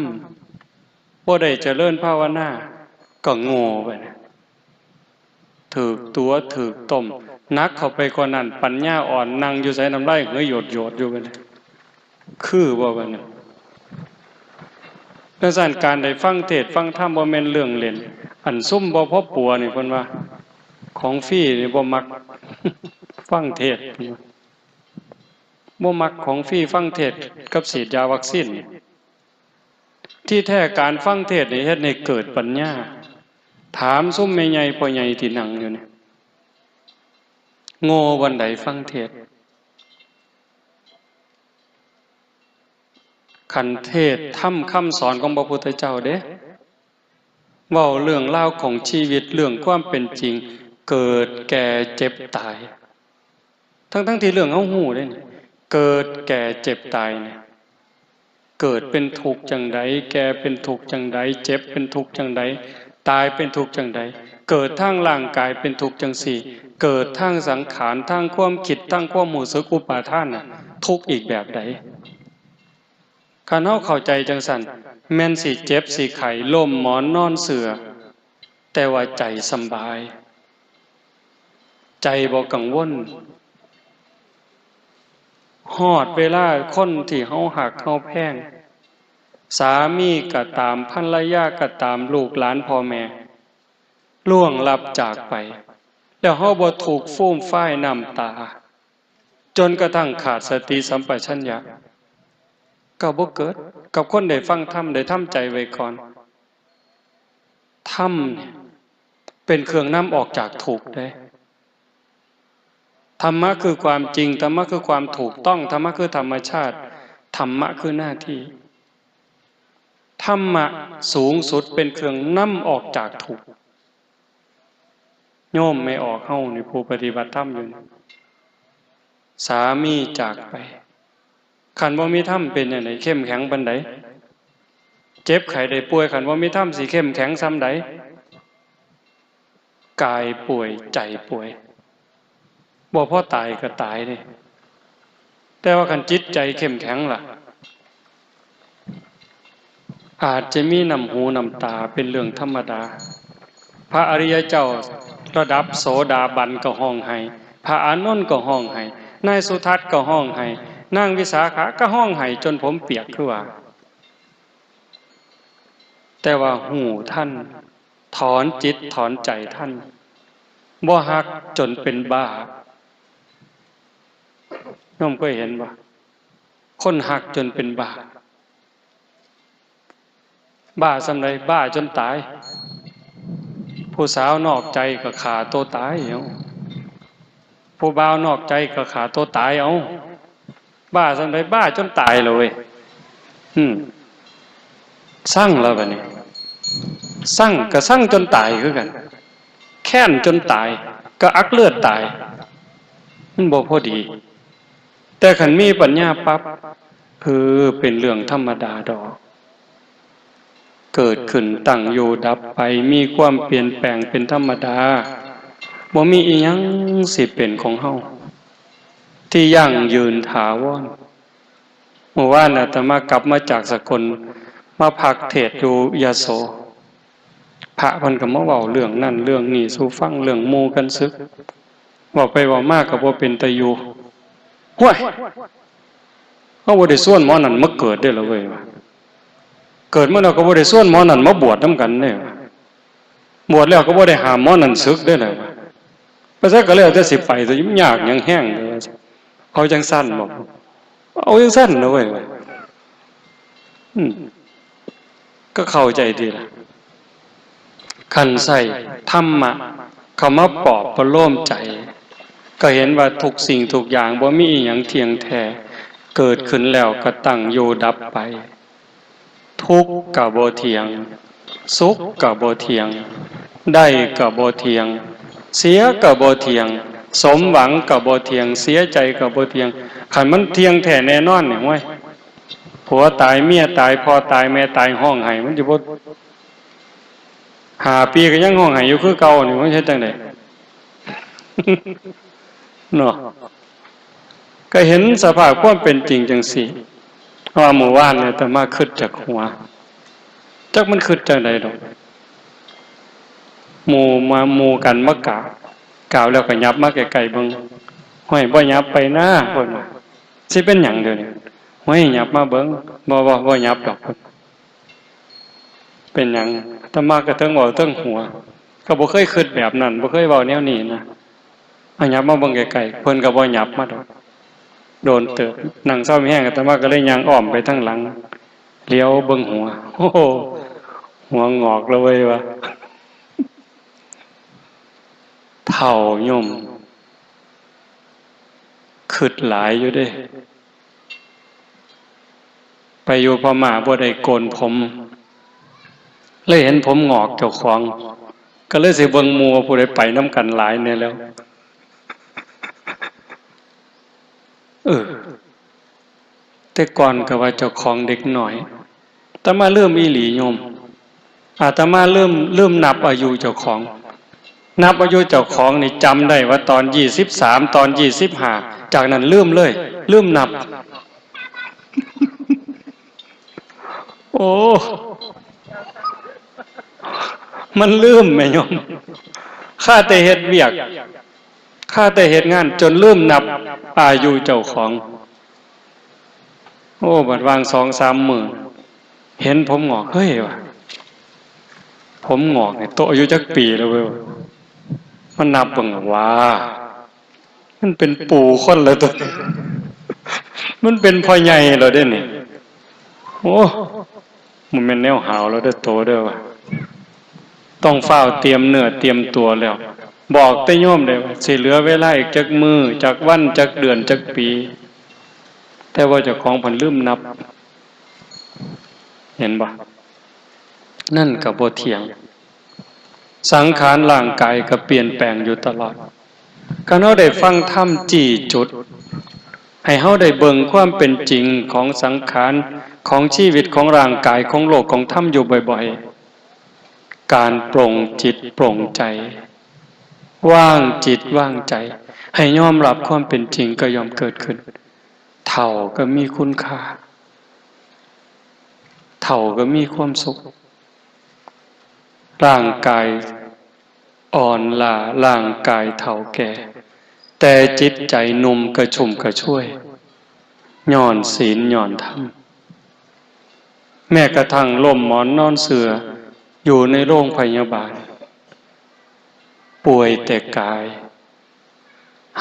บ่ได้เจริญภาวนาก็โง่ไปนะถูกตัวถูกต้มนักเข้าไปกว่านั้นปัญญาอ่อนนั่งอยู่ใส่น้ำลายเหยโยดอยู่ไปนะคือบ่ว่านั้นดังนั้นการได้ฟังเทศน์ฟังธรรมบ่แม่นเรื่องเล่นอันซุ่มบ่พอปัวนี่เพิ่นว่าของฟรีนี่บ่มักฟังเทศน์บ่มักของฟรีฟังเทศน์กับฉีดยาวัคซีนที่แท้การฟังเทศน์นี่เฮ็ดให้เกิดปัญญาถามซุ่มแม่ใหญ่พ่อใหญ่ที่นั่งอยู่นี่โง่วันใดฟังเทศน์ขันเทศทำคำสอนของพระพุทธเจ้าเด้เว้าเรื่องเล่าของชีวิตเรื่องความเป็นจริงเกิดแก่เจ็บตายทั้งที่เรื่องเฮาฮู้เด้นี่เกิดแก่เจ็บตายเนี่ยเกิดเป็นทุกข์จังใดแก่เป็นทุกข์จังใดเจ็บเป็นทุกข์จังใดตายเป็นทุกข์จังใดเกิดทางร่างกายเป็นทุกข์จังสี่เกิดทางสังขารทางความคิดทางความรู้สึกอุปาทานน่ะทุกข์อีกแบบใดคันเฮาเข้าใจจังซั่นแม่นสิเจ็บสิไข้ล้มหมอนนอนเสื่อแต่ว่าใจสำบายใจบ่กังวลฮอดเวลาคนที่เฮาหักเฮาแพงสามีก็ตามภรรยาก็ตามลูกหลานพ่อแม่ล่วงลับจากไปแล้วเฮาบ่ถูกฟูมฟ้ายน้ำตาจนกระทั่งขาดสติสัมปชัญญะก็บ่เกิดกับคนได้ฟังธรรมได้ทำใจไว้ก่อนธรรมเนี่ยเป็นเครื่องนำออกจากทุกข์ได้ธรรมะคือความจริงธรรมะคือความถูกต้องธรรมะคือธรรมชาติธรรมะคือหน้าที่ธรรมะสูงสุดเป็นเครื่องนำออกจากทุกข์โยมไม่ออกเฮานี่ผู้ปฏิบัติธรรมอยู่สามีจากไปขันบ่มีธรรมเป็นจังได๋เข้มแข็งปานใดเจ็บไข้ได้ป่วยขันบ่มีธรรมสิเข้มแข็งส่ำใดกายป่วยใจป่วยบ่พอตายก็ตายนี่แต่ว่าคันจิตใจเข้มแข็งล่ะอาจจะมีน้ำหูน้ำตาเป็นเรื่องธรรมดาพระอริยเจ้าระดับโสดาบันก็ห้องไห้พระอานนท์ก็ห้องไห้นายสุทัศน์ก็ห้องไห้นางวิสาขาก็ห้องไห้จนผมเปียกคือว่าแต่ว่าหูท่านถอนจิตถอนใจท่านบ่ฮักจนเป็นบ้าน้องเคยเห็นบ่คนฮักจนเป็นบ้าบ้าส่ำใดบ้าจนตายผู้สาวนอกใจก็ฆ่าตัวตายเอาผู้บ่าวนอกใจก็ฆ่าตัวตายเอาบ้าส่ำใดบ้าจนตายเลยสั่งแล้วบัดนี้สั่งก็สั่งจนตายคือกันแค้นจนตายก็อักเลือดตายมันบ่พอดีแต่คันมีปัญญาปั๊บเป็นเรื่องธรรมดาดอกเกิดขึ้นตั้งอยู่ดับไปมีความเปลี่ยนแปลงเป็นธรรมดาบ่มีอีหยังสิเป็นของเฮาที่ยั่งยืนถาวรเมื่อวานอาตมากลับมาจากสกลมาพักเทศน์อยู่ยโสพระเพิ่นก็มาเว้าเรื่องนั่นเรื่องนี้สู่ฟังเรื่องหมู่กันซึกเว้าไปเว้ามาก็บ่เป็นตาอยู่ห้วยเฮาบ่ได้ส่วนหมอนั่นมาเกิดเด้อล่ะเว้ยว่าเกิดมาแล้วก็บ่ได้ส่วนหมอนั่นมาบวชนำกันเด้บวชแล้วก็บ่ได้ห้ามหมอนั่นศึกเด้อล่ะว่าเพราะฉะนั้นก็แล้วแต่สิไปสิยากหยังแห้งเด้อเอาจังซั่นบ่เอาจังซั่นเด้อเว้ยก็เข้าใจดีล่ะคันใส่ธรรมะเข้ามาปลอบประโลมใจ ก็เห็นว่าทุกสิ่งทุกอย่างบ่มีอิหยังเที่ยงแท้เกิดขึ้นแล้วก็ตั้งอยู่ดับไปทุกข์ก็บ่เที่ยงสุขก็บ่เที่ยงได้ก็บ่เที่ยงเสียก็บ่เที่ยงสมหวังก็บ่เที่ยงเสียใจก็บ่เที่ยงคันมันเที่ยงแท้แน่นอนเนี่ยเว้ยผัวตายเมียตายพ่อตายแม่ตายห้องไห้มันสิบ่5 ปีก็ยังห้องไห้อยู่คือเก่านี่มันเฮ็ดจังได๋เนาะก็เห็นสภาพความเป็นจริงจังซี่ว่าหมู่บ้านเนี่ยแต่มาคิดจากหัวจักมันคิดจังได๋ดอกหมู่กันมากล่าวแล้วก็ยับมาไกลๆเบิ่งห้อยบ่ยับไปนะเพิ่นว่าสิเป็นหยังเด้อนี่ห้อยยับมาเบิ่งบ่ยับดอกเพิ่นเป็นหยังอาตมาก็เทิงเว้าเทิงหัวก็บ่เคยคิดแบบนั้นบ่เคยเว้าแนวนี้นะเอายับมาเบิ่งไกลๆเพิ่นก็บ่ยับมาดอกโดนเติบนั่งเศร้ามีแห้งอาตมาก็เลยย่างอ้อมไปทางหลังเลี้ยวเบิ่งหัวโอ้โหหัวงอกเลยว่ะเฒ่าย่อมคิดหลายอยู่เด้ไปอยู่พม่าบ่ได้โกนผมเลยเห็นผมงอกเจ้าของก็เลยสิเบิ่งหมู่ผู้ใดไปนํกันหลายแน่แล้วแต่ก่อนก็ว่าเจ้าของเด็กน้อยอาตมาเริ่มอีหลีโยมอาตมาเริ่มนับอายุเจ้าของนับอายุเจ้าของนี่จำได้ว่าตอน23ตอน25จากนั้นลืมเลยลืมนับโอ้มันลืมแม่โยมข้าแต่เฮ็ดเวียกข้าแต่เฮ็ดงานจนลืมนับอายุเจ้าของโอ้บัดวาง 2-3 มื้อเห็นผมงอกเฮ้ยว่ะผมงอกเนี่ยโตอายุจักปีแล้วเว้ยมันนับเบิ่งว่ามันเป็นปู่คนแล้วตัวมันเป็นพ่อใหญ่แล้วเด้นี่โอ้มันเป็นแนวหาวแล้วเด้อโตเด้อว่ะต้องเฝ้าเตรียมเนื้อเตรียมตัวแล้วบอกแต่โยมได้ว่าสิเหลือเวลาอีกจักมื้อจักวันจักเดือนจักปีแต่ว่าเจ้าของเพิ่นลืมนับเห็นบ่นั่นก็บ่เที่ยงสังขารร่างกายก็เปลี่ยนแปลงอยู่ตลอดการเฮาได้ฟังธรรมจี้จุดให้เฮาได้เบิ่งความเป็นจริงของสังขารของชีวิตของร่างกายของโลกของธรรมอยู่บ่อยๆการปลงจิตปลงใจว่างจิตว่างใจให้ยอมรับความเป็นจริงก็ยอมเกิดขึ้นเฒ่าก็มีคุณค่าเฒ่าก็มีความสุขร่างกายอ่อนล้าร่างกายเฒ่าแก่แต่จิตใจหนุ่มกระชุ่มกระชวยย้อนศีลย้อนธรรมแม้กระทั่งล่มหมอนนอนเสื่ออยู่ในโรงพยาบาลป่วยแต่กาย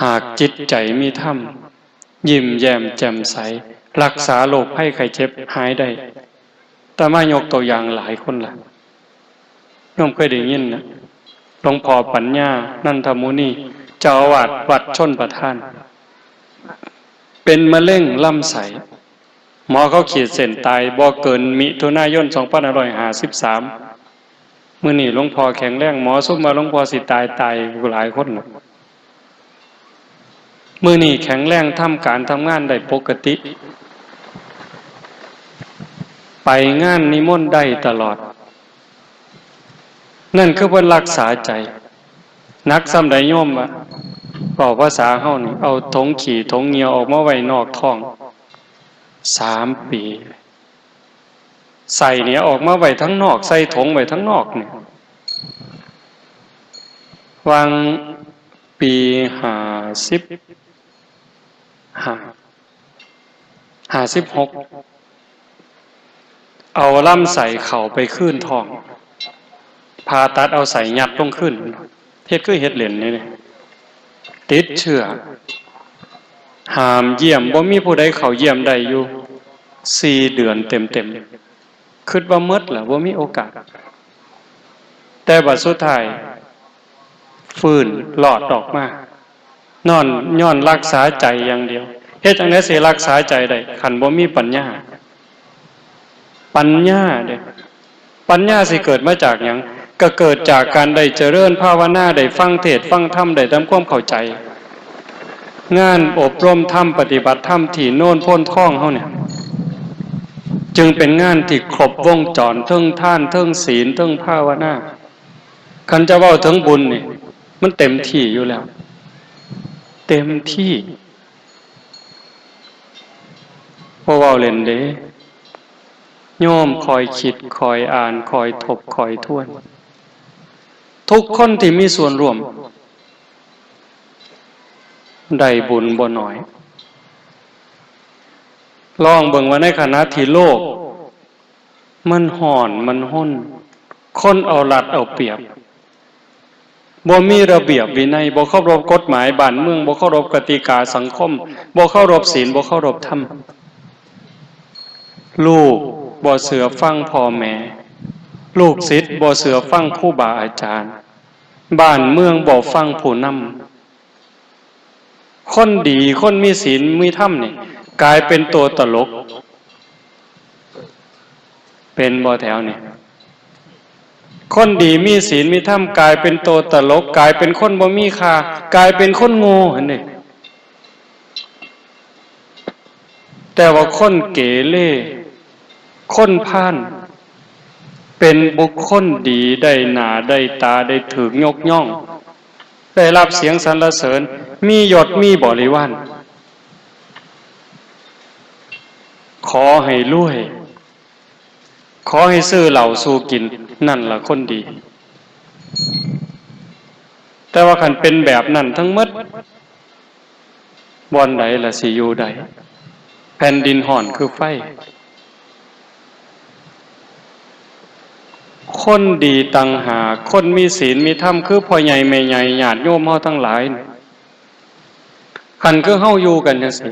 หากจิตใจมีธรรมยิ้มแย้มแจ่มใสรักษาโรคภัยไข้เจ็บหายได้แต่มายกตัวอย่างหลายคนล่ะน้องเคยได้ยินนะหลวงพ่อปัญญานันทมุนีเจ้าอาวาสวัดชลประทานเป็นมะเร็งลำไส้หมอเขาขีดเส้นตายบ่เกินมิถุนายน2553มื้อนี้หลวงพ่อแข็งแรงหมอซุมมาหลวงพ่อสิตายหลายคนมื้อนี้แข็งแรงทำการทำงานได้ปกติไปงานนิมนต์ได้ตลอดนั่นคือเพิ่นรักษาใจนักส่ำใดโยมว่าบอกภาษาเฮานี่เอาถงขี้ถงเหงียวออกมาไว้นอกท้อง3 ปีใส่เนี่ยออกมาไว้ทั้งนอกใส่ถงไว้ทั้งนอกเนี่ยวางปี56เอาลำไส้เข้าไปคืนท้องผ่าตัดเอาใส่ยัดลงขึ้นเฮ็ดคือเฮ็ดเหรียญนี่ติดเชื้อห้ามเยี่ยมบ่มีผู้ใดเข้าเยี่ยมได้อยู่4 เดือนเต็มๆคิดว่าหมดล่ะบ่มีโอกาสแต่บัดสุดท้ายฟื้นรอดออกมา นอนย้อนรักษาใจอย่างเดียวเฮ็ดจังได๋สิรักษาใจได้คันบ่มีปัญญาเด้ปัญญาสิเกิดมาจากหยังก็เกิดจากการได้เจริญภาวนาได้ฟังเทศน์ฟังธรรมได้ทำความเข้าใจงานอบรมธรรมปฏิบัติธรรมที่โน่นพ้นท่องเฮาเนี่ยจึงเป็นงานที่ครบวงจรทั้งทานทั้งศีลทั้งภาวนาคันจะเว้าถึงบุญนี่มันเต็มที่อยู่แล้วเต็มที่บ่เว้าเล่นเด้โยมคอยคิดคอยอ่านคอยทบคอยทวนทุกคนที่มีส่วนร่วมได้บุญบ่น้อยลองเบิ่งว่าในขณะที่โลกมันห่อนมันห้นคนเอารัดเอาเปรียบบ่มีระเบียบวินัยบ่เคารพกฎหมายบ้านเมืองบ่เคารพกติกาสังคมบ่เคารพศีลบ่เคารพธรรมลูกบ่เสือฟังพ่อแม่ลูกศิษย์บ่เสือฟังครูบาอาจารย์บ้านเมืองบ่ฟังผู้นำคนดีคนมีศีลมีธรรมนี่กลายเป็นตัวตลกเป็นบ่แถวนี่คนดีมีศีลมีธรรมกลายเป็นตัวตลกกลายเป็นคนบ่มีค่ากลายเป็นคนโง่หั่นนี่แต่ว่าคนเกเรคนพาลเป็นบุคคลดีได้หน้าได้ตาได้ถูกยกย่องได้รับเสียงสรรเสริญมียศมีบริวารขอให้รวยขอให้ซื้อเหล้าสู่กินนั่นล่ะคนดีแต่ว่าคันเป็นแบบนั้นทั้งหมดบ่อนใดล่ะสิอยู่ใดแผ่นดินห่อนคือไฟคนดีต่างหากคนมีศีลมีธรรมคือพ่อใหญ่แม่ใหญ่ญาติโยมเฮาทั้งหลายคันคือเฮาอยู่กันจังซี่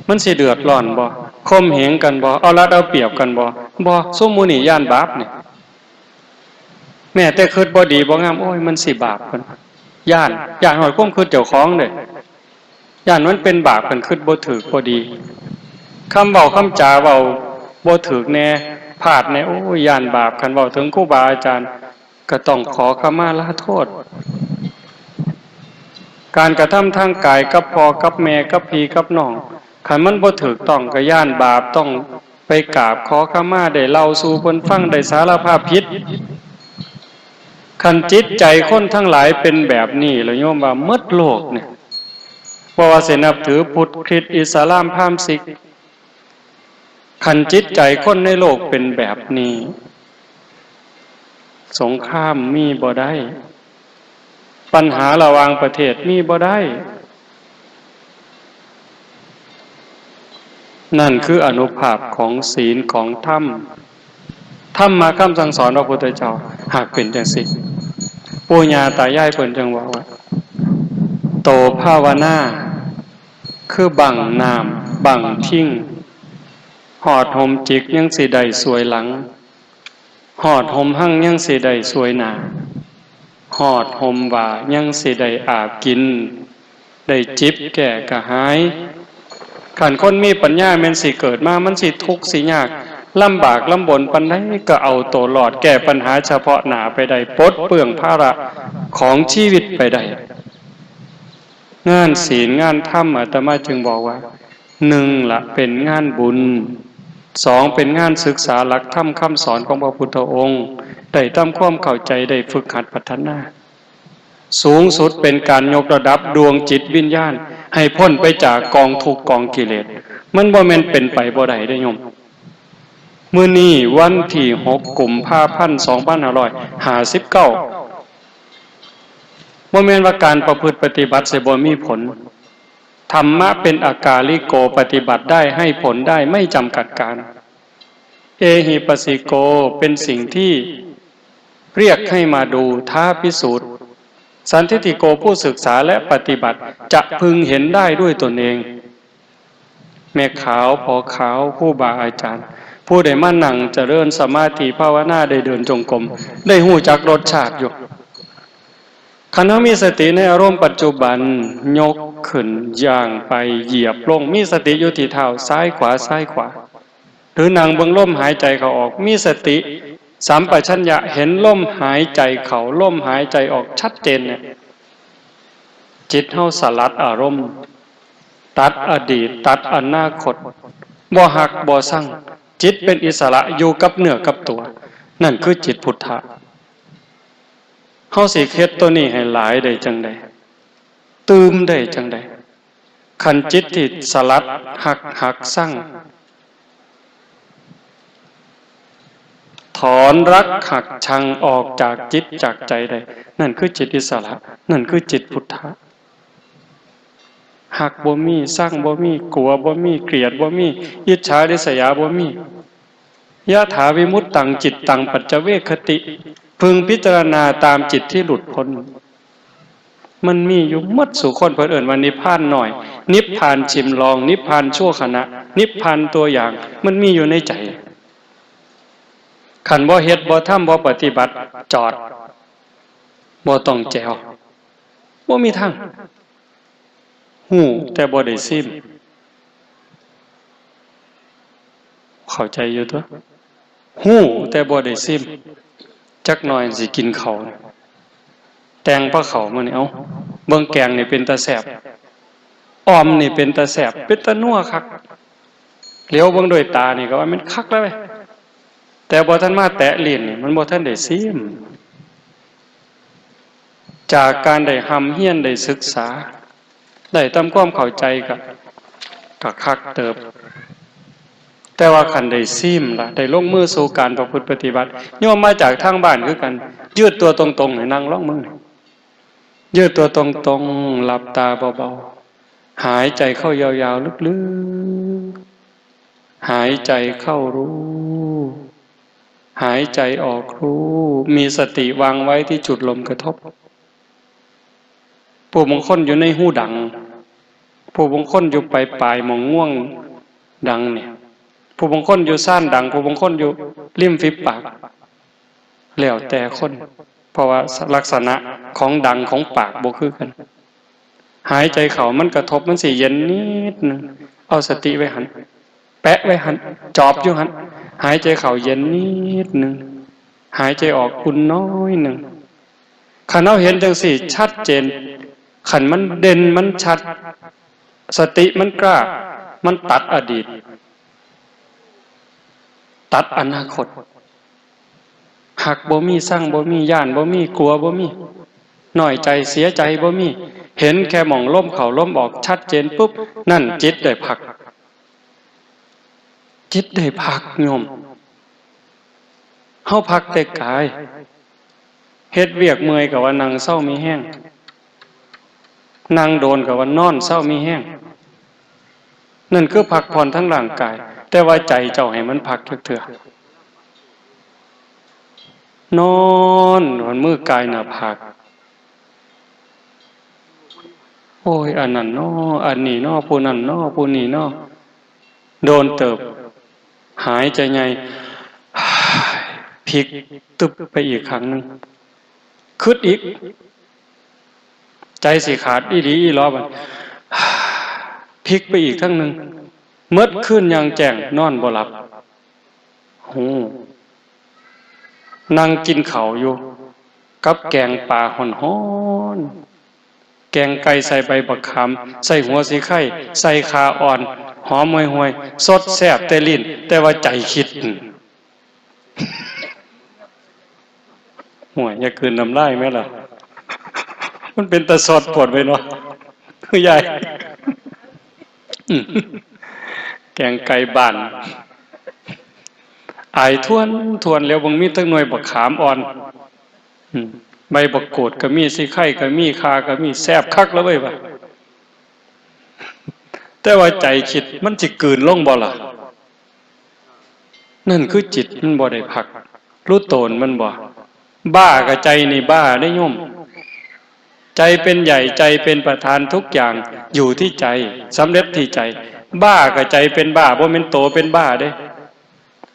มันสิเดือดร้อนบ่ข่มเหงกันบ่เอารัดเอาเปรียบกันบ่ซุมหมู่นี่ย่านบาปนี่แม้แต่คิดบ่ดีบ่งามโอ้ยมันสิบาปเพิ่นย่านฮอดความคิดเจ้าของเด้ย่านมันเป็นบาปเพิ่นคิดบ่ถูกบ่ดีคำเว้าคำจาเว้าบ่ถูกแน่พลาดแน่โอ้ยย่านบาปคันเว้าถึงครูบาอาจารย์ก็ต้องขอขมาลาโทษการกระทำทางกายกับพ่อกับแม่กับพี่กับน้องคันมันบ่ถูกต้องก็ย่านบาปต้องไปกราบขอขมาได้เล่าสู่เพิ่นฟังได้สารภาพผิดคันจิตใจคนทั้งหลายเป็นแบบนี้แล้วโยมว่าหมดโลกเนี่ยบ่ว่าสินับถือพุทธคริสต์อิสลามพราหมณ์ซิกคันจิตใจคนในโลกเป็นแบบนี้สงครามมีบ่ได้ปัญหาระหว่างประเทศมีบ่ได้นั่นคืออานุภาพของศีลของธรรมธรรมะคำสั่งสอนพระพุทธเจ้าหากเป็นจังซี่ปู่ย่าตายายเพิ่นจังว่าโตภาวนาคือบังน้ำบังทิ้งหอดห่มจิกยังสิได้สวยหลังหอดห่มหั่งยังสิได้สวยหน้าหอดห่มว่ายังสิได้อาบกินได้จิบแก่กระหายขันคนมีปัญญาแม่นสิเกิดมามันสิทุกข์สิยากลำบากลำบนปานใดก็เอาตัวรอดแก้ปัญหาเฉพาะหน้าไปได้ปลดเปลื้องภาระของชีวิตไปได้งานศีลงานธรรมอาตมาจึงบอกว่า1ละเป็นงานบุญ2เป็นงานศึกษาหลักธรรมคำสอนของพระพุทธองค์ได้ทำความเข้าใจได้ฝึกหัดพัฒนาสูงสุดเป็นการยกระดับดวงจิตวิญญาณให้พ้นไปจากกองทุกข์กองกิเลสมันบ่แม่นเป็นไปบ่ได้เด้อโยมมื้อนี้วันที่6 กุมภาพันธ์ 2559บ่แม่นว่าการประพฤติปฏิบัติสิบ่มีผลธรรมะเป็นอากาลิโกปฏิบัติได้ให้ผลได้ไม่จำกัดการเอหิปัสสิโกเป็นสิ่งที่เรียกให้มาดูท้าพิสูจน์สันทิฏฐิโกผู้ศึกษาและปฏิบัติจะพึงเห็นได้ด้วยตนเองแม่ขาวพอขาวผู้บาอาจารย์ผู้ใดมานั่งเจริญสมาธิภาวนาได้เดินจงกรมได้หู้จักรสชาติอยู่คันเฮามีสติในอารมณ์ปัจจุบันยก ขึ้นย่างไปเหยียบลงมีสติอยู่ที่เท้าซ้ายขวาซ้ายขวาหรือนั่งเบิ่งลมหายใจเขาออกมีสติสัมปชัญญะเห็นลมหายใจเข้าลมหายใจออกชัดเจนเนี่ยจิตเฮาสลัดอารมณ์ตัดอดีตตัดอนาคตบ่หักบ่สั่งจิตเป็นอิสระอยู่กับเนื้อกับตัวนั่นคือจิตพุทธะเฮาสิเฮ็ดตัวนี้ให้หลายได้จังได๋ตื่มได้จังได๋คันจิตที่สลัดหักสั่งถอนรักหักชังออกจากจิตจากใจได้นั่นคือจิตอิสระนั่นคือจิตพุทธะหักบ่มีสร้างบ่มีกลัวบ่มีเกลียดบ่มีอิจฉาริษยาบ่มียะถาวิมุตตังจิตตังปัจจเวคติพึงพิจารณาตามจิตที่หลุดพ้นมันมีอยู่หมดสู่คนเพิ่นเอิ้นว่านิพพานหน่อยนิพพานชิมลองนิพพานชั่วขณะนิพพานตัวอย่างมันมีอยู่ในใจขันบ่เฮ็ดบ่ทำบ่ปฏิบัติจอดบ่ต้องแจวบ่มีทางหูแต่บ่ได้ซิมเข้าใจอยู่ตัวหูแต่บ่ได้ซิมจักหน่อยสิกินข้าวแตงพระเขามื้อนี้เอ้าเบิ่งแกงนี่เป็นตาแซ่บอ้อมนี่เป็นตาแซ่บเป็นตานัวคักเหลียวเบิ่งด้วยตานี่ก็ว่ามันคักแล้วเว้ยแต่บ่ทันมาแตะลิ้นนี่มันบ่ทันได้ซิมจากการได้หำเฮียนได้ศึกษาได้ทำความเข้าใจกับคักเติบแต่ว่าคันได้ซิมล่ะได้ลงมือสู่การประพฤติปฏิบัติโยมมาจากทางบ้านคือกันยืดตัวตรงๆให้นั่งร้องมึงยืดตัวตรงๆหลับตาเบาๆหายใจเข้ายาวๆลึกๆหายใจเข้ารู้หายใจออกรู้มีสติวางไว้ที่จุดลมกระทบผู้บางคนอยู่ในหูดังผู้บางคนอยู่ปลายๆมองง่วงดังเนี่ยผู้บางคนอยู่ซ่านดังผู้บางคนอยู่ริมฝีปากแล้วแต่คนเพราะว่าลักษณะของดังของปากบ่คือกันหายใจเข้ามันกระทบมันสิเย็นนิดนึงเอาสติไว้หันแปะไว้หันจอบอยู่หันหายใจเข้าเย็นนิดนึงหายใจออกอุ่นน้อยนึงคันเอาเห็นจังสี่ชัดเจนขันมันเด่นมันชัดสติมันกล้ามันตัดอดีตตัดอนาคตหักบ่มีสร้างบ่มีย่านบ่มีกลัวบ่มีน้อยใจเสียใจบ่มีเห็นแค่หม่องล้มเข่าล้มออกชัดเจนปุ๊บนั่นจิตได้พักจิตได้พักโยมเฮาพักแต่กายเฮ็ดเวียกเมื่อยก็ว่านั่งเศร้ามีแห้งนั่งโดนก็ว่านอนเศร้ามีแห้งนั่นคือพักผ่อนทั้งร่างกายแต่ว่าใจเจ้าให้มันพักเถื่อนอนมันมือกายหน้าผากโอ้ยอันนั้นน้ออันนี้น้อผู้นั้นน้อผู้นี้น้อโดนเติบหายใจใหญ่พลิกตึบไปอีกครั้งนึงคึดอีกใจสิขาดอีหลีอีหลอบัดพลิกไปอีกครั้งนึงมืดขึ้นยังแจ้งนอนบ่หลับนั่งกินข้าวอยู่กับแกงปลาฮ้อนๆแกงไก่ใส่ใบบักขามใส่หัวสีไข่ใส่ขาอ่อนหอมห่วยๆสดแซ่บแต่ลิ้นแต่ว่าใจคิดห่วยอย่าคืนน้ำลายแม่ล่ะมันเป็นตะสดปวดไปเนาะคือใหญ่แกงไก่บ้านอายทวนแล้วบางมีตั้งหน่วยบักขามอ่อนใบบักโกดก็มีสิไข่ก็มีคาก็มีแซ่บคักแล้วเว้ยว่ะแต่ว่าใจคิดมันสิกลืนลงบ่ล่ะนั่นคือจิตมันบ่ได้พักรู้ตนมันบ่บ้ากับใจนี่บ้าได้โยมใจเป็นใหญ่ใจเป็นประธานทุกอย่างอยู่ที่ใจสำเร็จที่ใจบ้ากับใจเป็นบ้าบ่แม่นโตเป็นบ้าเด้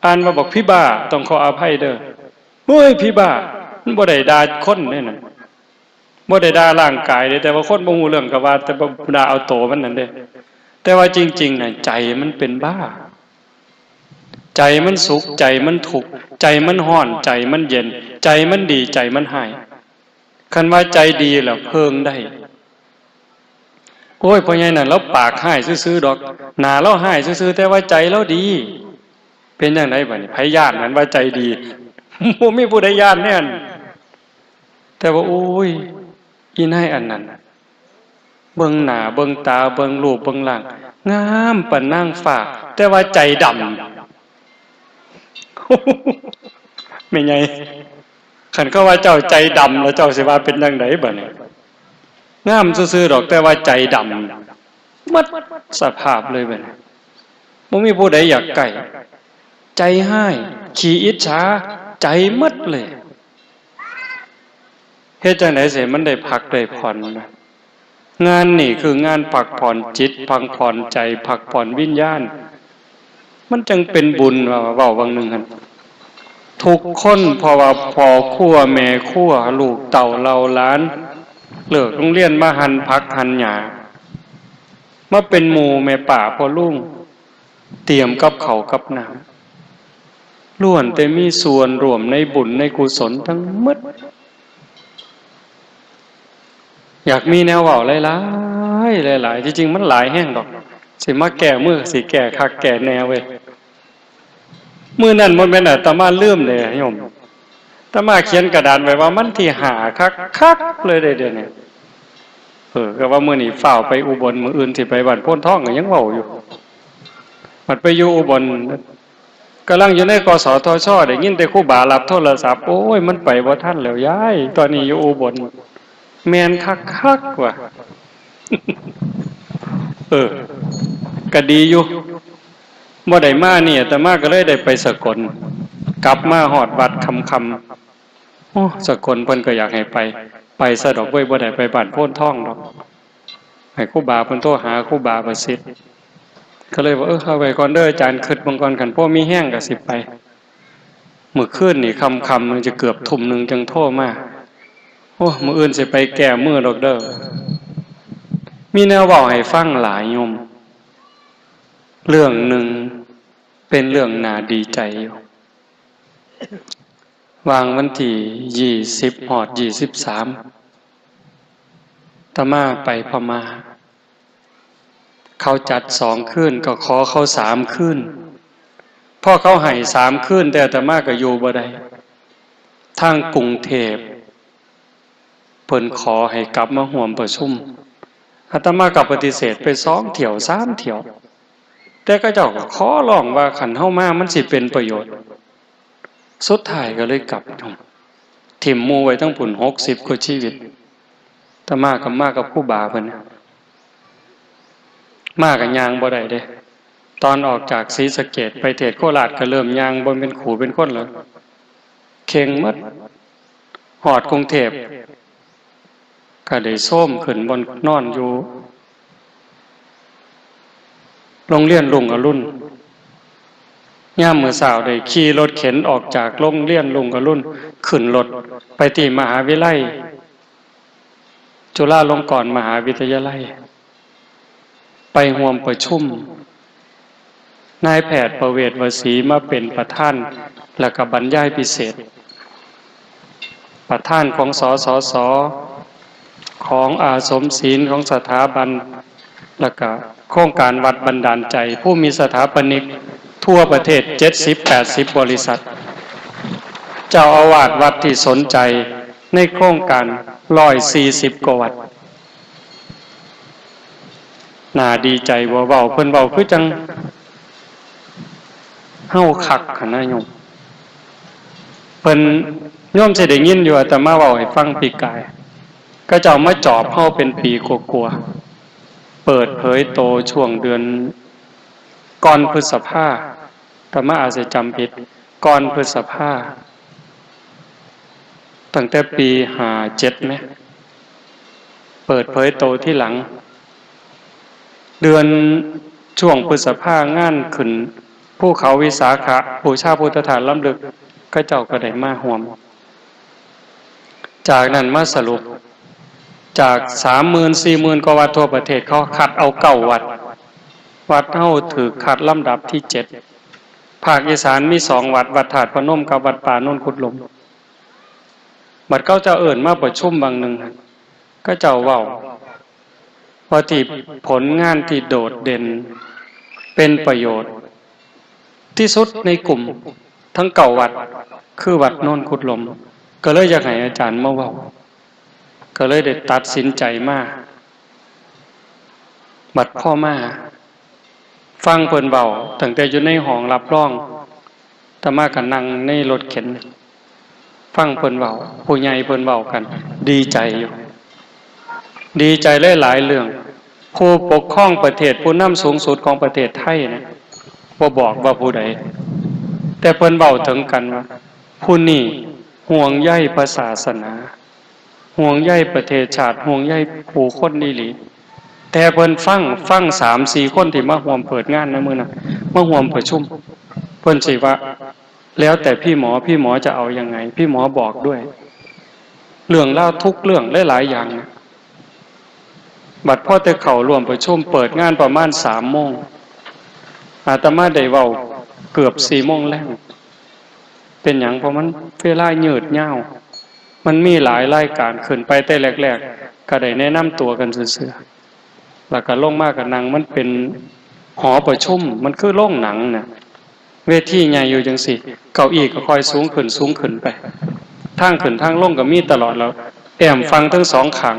อ่านมาบอกพี่บ้าต้องขออภัยเด้อเฮ้ยพี่บ้ามันบ่ได้ด่าคนเด้นั่น บ่ได้ด่าร่างกายเด้แต่ว่าคนบ่ฮู้เรื่องก็ว่าแต่บ่ด่าเอาโตมันนั่นเด้แต่ว่าจริงๆน่ะใจมันเป็นบ้าใจมันสุขใจมันทุกข์ใจมันร้อนใจมันเย็นใจมันดีใจมันหายคันว่าใจดีแล้วเพิงได้โอ้ยพ่อใหญ่นั่นเราปากหายซื่อๆดอกหน้าเราหายซื่อๆแต่ว่าใจเราดีเป็นจังไดบัดนี้ไผญาตินั้นว่าใจดีบ่มีผู้ใดญาติแน่นแต่ว่าโอ้ยอีนายอันนั้นเบิ่งหน้าเบิ่งตาเบิ่งรูปเบิ่งร่างงามปานนางฟ้าแต่ว่าใจดำไม่ไงขันก็ว่าเจ้าใจดำแล้วเจ้าสิว่าเป็นจังไดบัดนี้งามซื่อๆดอกแต่ว่าใจดำมัดสภาพเลยบัดนี้บ่มีผู้ใดอยากใกล้ใจให้ขี้อิจฉาใจมัดเลยเฮ็ดจังได๋สิมันได้พักได้ผ่อนนะงานนี่คืองานพักผ่อนจิตพักผ่อนใจพักผ่อนวิญญาณมันจึงเป็นบุญว่าเว้าบางนึงหั่นทุกคนเพราะว่าพ่อครัวแม่ครัวลูกเต้าเราหลานเลิกโรงเรียนมาหั่นผักหั่นหญ้ามาเป็นหมู่แม่ป่าพ่อลุงเตรียมกับข้าวกับน้ำล้วนแต่มีส่วนร่วมในบุญในกุศลทั้งหมดอยากมีแนวเว้าหลายๆหลายๆจริงๆมันหลายแห้งดอกสิมาแก้มือสิแก้คักแก้แนวเว้ยมื้อนั้นบ่แม่นอาตมาลืมเลยโยมอาตมาเขียนกระดานไว้ว่ามันที่หาคักๆเลยเดี๋ยวนี้ก็ว่ามื้อนี้ฝ้าวไปอุบลมื้ออื่นสิไปบ้านโพนทองก็ยังเว้าอยู่มันไปอยู่อุบลกำลังอยู่ในกสทช.ได้ยินแต่ครูบารับโทรศัพท์โอ้ยมันไปบ่ทันแล้วยายตอนนี้อยู่อุบลแม่นคักๆว่ะก็ดีอยู่บ่ได้มานี่อาตมาก็เลยได้ไปสกลกลับมาฮอดวัดคำๆโอ้สกลเพิ่นก็อยากให้ไปซะดอกเว้ยบ่ได้ไปบ้านโพนทองดอกให้ครูบาเพิ่นโทรหาครูบาประสิทธิ์ก็เลยว่าเอาไว้ก่อนเด้ออาจารย์คิดเบิ่งก่อนคันพ่อมีแห้งก็สิไปมื้อคืนนี่ค่ำๆมันจะเกือบทุ่มนึงจังโทรมาโอ้มื้ออื่นสิไปแก้มือดอกเด้อมีแนวเว้าให้ฟังหลายโยมเรื่องหนึ่งเป็นเรื่องน่าดีใจอยู่วางวันที่20ฮอด23อาตมาไปพม่าเขาจัด2คืนก็ขอเขา3คืนพอเขาให้3คืนแต่อาตมาก็อยู่บ่ได้ทางกรุงเทพเพิ่นขอให้กลับมาร่วมประชุมอาตมาก็ปฏิเสธไป2เที่ยว3เที่ยวแต่ก็เจ้าก็ขอร้องว่าคันเฮามามันสิเป็นประโยชน์สุดท้ายก็เลยกลับถิ่มหมู่ไว้ทั้งพุ่น60กว่าชีวิตอาตมาก็มากับครูบาเพิ่นมาก็ย่างบ่ได้เด้ตอนออกจากศรีสะเกษไปเทศโคราชก็เริ่มย่างบ่เป็นขู่เป็นคนแล้วเข่งหมดฮอดกรุงเทพก็ได้โซ้มขึ้นบนนอนอยู่โรงเรียนลุงอรุณยามมื้อเช้าได้ขี่รถเข็นออกจากโรงเรียนลุงอรุณขึ้นรถไปที่มหาวิทยาลัยจุฬาลงกรณ์มหาวิทยาลัยไปร่วมประชุมนายแพทย์ประเวศวสีมาเป็นประธานแล้วก็บรรยายพิเศษประธานของสสส.ของอาสมศีลของสถาบันแล้วก็โครงการวัดบันดาลใจผู้มีสถาปนิกทั่วประเทศ 70-80 บริษัทเจ้าอาวาสวัดที่สนใจในโครงการ140กว่าวัดน่าดีใจบ่เว้าเพิ่นเว้าคือจังเฮาคักคั่นนะโยมเพิ่นโยมสิได้ยินอยู่อาตมาเว้าให้ฟังปีกายก็เจ้ามาจอบเฮาเป็นปีกว่าๆเปิดเผยโตช่วงเดือนก่อนพฤษภาอาตมาอาจจะจำผิดก่อนพฤษภาตั้งแต่ปี57มั้ยเปิดเผยโตที่หลังเดือนช่วงพฤษภางานขึ้นภูเขาวิสาขะบูชาพุทธฐานล้ำลึกก็เจ้าก็ได้มาร่วมจากนั้นมาสรุป จาก30,000 40,000กว่าวัดทั่วประเทศเขาคัดเอา9 วัดวัดเฮาถือคัดลำดับที่7ภาคอีสานมี2 วัดวัดธาตุพนมกับวัดป่าโนนกุดลมบัดเขาจะเอิ้นมาประชุมบางหนึ่งก็เจ้าเว้าว่าที่ผลงานที่โดดเด่นเป็นประโยชน์ที่สุดในกลุ่มทั้ง9 วัดคือวัดโนนกุดลมก็เลยอยากให้อาจารย์มาเว้าก็เลยได้ตัดสินใจมาบัดพ่อมาฟังเพิ่นเว้าตั้งแต่อยู่ในห้องรับรองแต่มาก็นั่งในรถเข็นฟังเพิ่นเว้าผู้ใหญ่เพิ่นเว้ากันดีใจอยู่ดีใจหลายๆเรื่องผู้ปกครองประเทศผู้นำสูงสุดของประเทศไทยนะบ่บอกว่าผู้ใดแต่เพิ่นเว้าถึงกันว่าผู้นี้ห่วงใยพระศาสนาห่วงใยประเทศชาติห่วงใยผู้คนอีหลีแต่เพิ่นฟัง 3-4 คนที่มาร่วมเปิดงานในมื้อนั้นมาร่วมประชุมเพิ่นสิว่าแล้วแต่พี่หมอจะเอายังไงพี่หมอบอกด้วยเรื่องเล่าทุกเรื่องหลายๆอย่างบัดพ่อแต่เข้าร่วมประชุมเปิดงานประมาณ 3 โมงอาตมาได้เว้าเกือบ 4 โมงแล้วเป็นหยังเพราะมันเวลายืดยาวมันมีหลายรายการขึ้นไปแต่แรกๆก็ได้แนะนำตัวกันซื่อๆแล้วก็ลงมาก็นั่งมันเป็นหอประชุมมันคือโรงหนังน่ะเวทีใหญ่อยู่จังซี่เก้าอี้ก็ค่อยสูงขึ้นไปทางขึ้นทางลงก็มีตลอดแล้วแอมฟังทั้งสองข้าง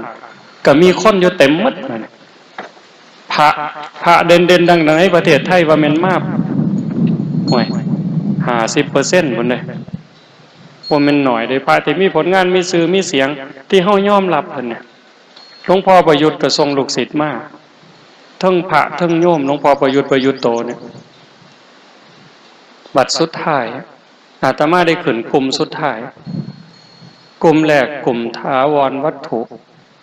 ก็มีคนอยู่เต็มหมดนั่นพระเด่นๆดังๆในประเทศไทยว่าแม่นมากห่วย 50% พุ่นเด้บ่แม่นน้อยเด้พระที่มีผลงานมีชื่อมีเสียงที่เฮายอมรับเพิ่นเนี่ยหลวงพ่อประยุทธ์ก็ส่งลูกศิษย์มาทั้งพระทั้งโยมหลวงพ่อประยุทธ์โตเนี่ยบัดสุดท้ายอาตมาได้ขึ้นกลุ่มสุดท้ายกลุ่มแรกกลุ่มถาวรวัตถุ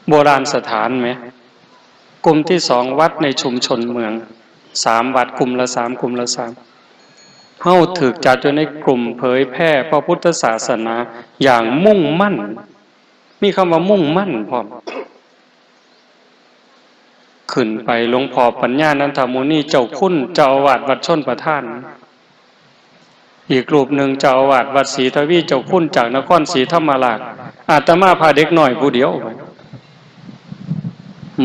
โบราณสถานไหมกลุ่มที่2วัดในชุมชนเมือง3วัดกลุ่มละ3เฮาถูกจัดอยู่ในกลุ่มเผยแพร่พระพุทธศาสนาอย่างมุ่งมั่นมีคำว่ามุ่งมั่นพร้อมขึ้นไปหลวงพ่อปัญญานันทมุนีเจ้าคุณเจ้าอาวาสวัดชนประทานอีกรูปหนึ่งเจ้าอาวาสวัดศรีทวีเจ้าคุณจากนครศรีธรรมราชอาตมาพาเด็กน้อยผู้เดียว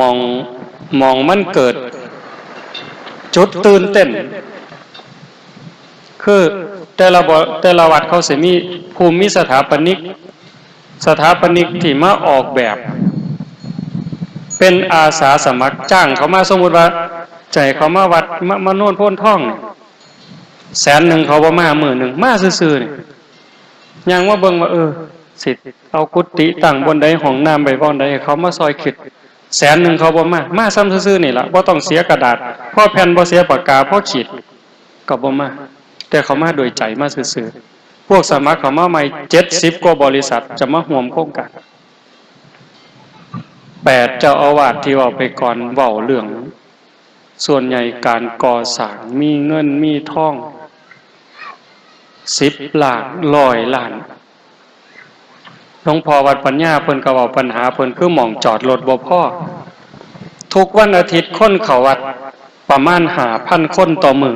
มองมันเกิดจุดตื่นเต้นคือแต่ละวัดเขาสิมีภูมิสถาปนิกที่มาออกแบบเป็นอาสาสมัครจ้างเขามาสมมุติว่าใจเขามาวัดมาโน่นโพ้นท่อง100,000เขาบ่มามื้อนึงมาซื่อๆนี่ยังว่าเบิ่งว่าสิเอากุฏิตั้งบนใดห้องน้ำไว้บ่อนใดให้เขามาซอยคิด100,000เขาบ่มาซ้ำซื่อๆนี่ล่ะบ่ต้องเสียกระดาษพอแผ่นบ่เสียปากกาพอขีดก็บ่มาแต่เขามาโดยใจมาซื่อๆพวกสมัครเขามาใหม่70 กว่าบริษัทจะมาร่วมโครงการ8เจ้าอาวาสที่เว้าไปก่อนเว้าเรื่องส่วนใหญ่การก่อสร้างมีเงินมีทอง10 ล้าน100 ล้านหลวงพ่อวัดปัญญาเพิ่นก็เว้าปัญหาเพิ่นคือหม่องจอดรถบ่พอทุกวันอาทิตย์คนเข้าวัดประมาณ 5,000 คนต่อมื้อ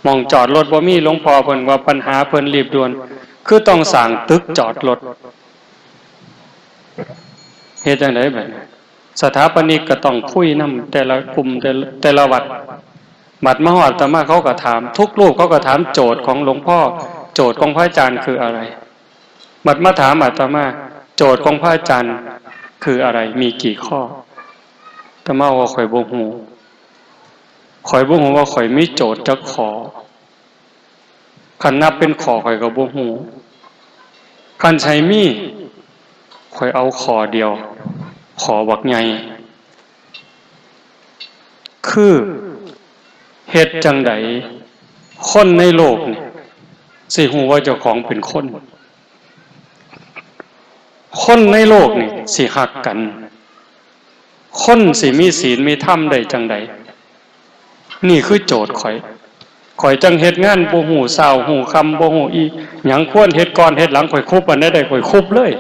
หม่องจอดรถบ่มีหลวงพ่อเพิ่นว่าปัญหาเพิ่นรีบด่วนคือต้องสร้างตึกจอดรถเฮ็ดจังได๋บัดนี้สถาปนิกก็ต้องคุยนำแต่ละกลุ่มแต่ละวัดบัดมาฮอดอาตมาเขาก็ถามทุกรูปเขาก็ถามโจทย์ของหลวงพ่อโจทย์ของพระอาจารย์คืออะไรบัดมาถามอาตมาโจทย์ของพระอาจารย์คืออะไรมีกี่ข้ออาตมาว่าข่อยบ่ฮู้ว่าข่อยมีโจทย์จักข้อคันนับเป็นข้อข่อยก็บ่ฮู้คันใช้มีข่อยเอาข้อเดียวขอบักใหญ่คือเฮ็ดจังไดคนในโลกนี่สิฮู้ว่าเจ้าของเป็นคนในโลกนี่สิฮักกันคนสิมีศีลมีธรรมได้จังไดนี่คือโจทย์ข่อยจังเฮ็ดงานบ่ฮู้เช้าฮู้ค่ำบ่ฮู้อีหยังควรเฮ็ดก่อนเฮ็ดหลังข่อยคุบอันใดได้ข่อยคุบเลย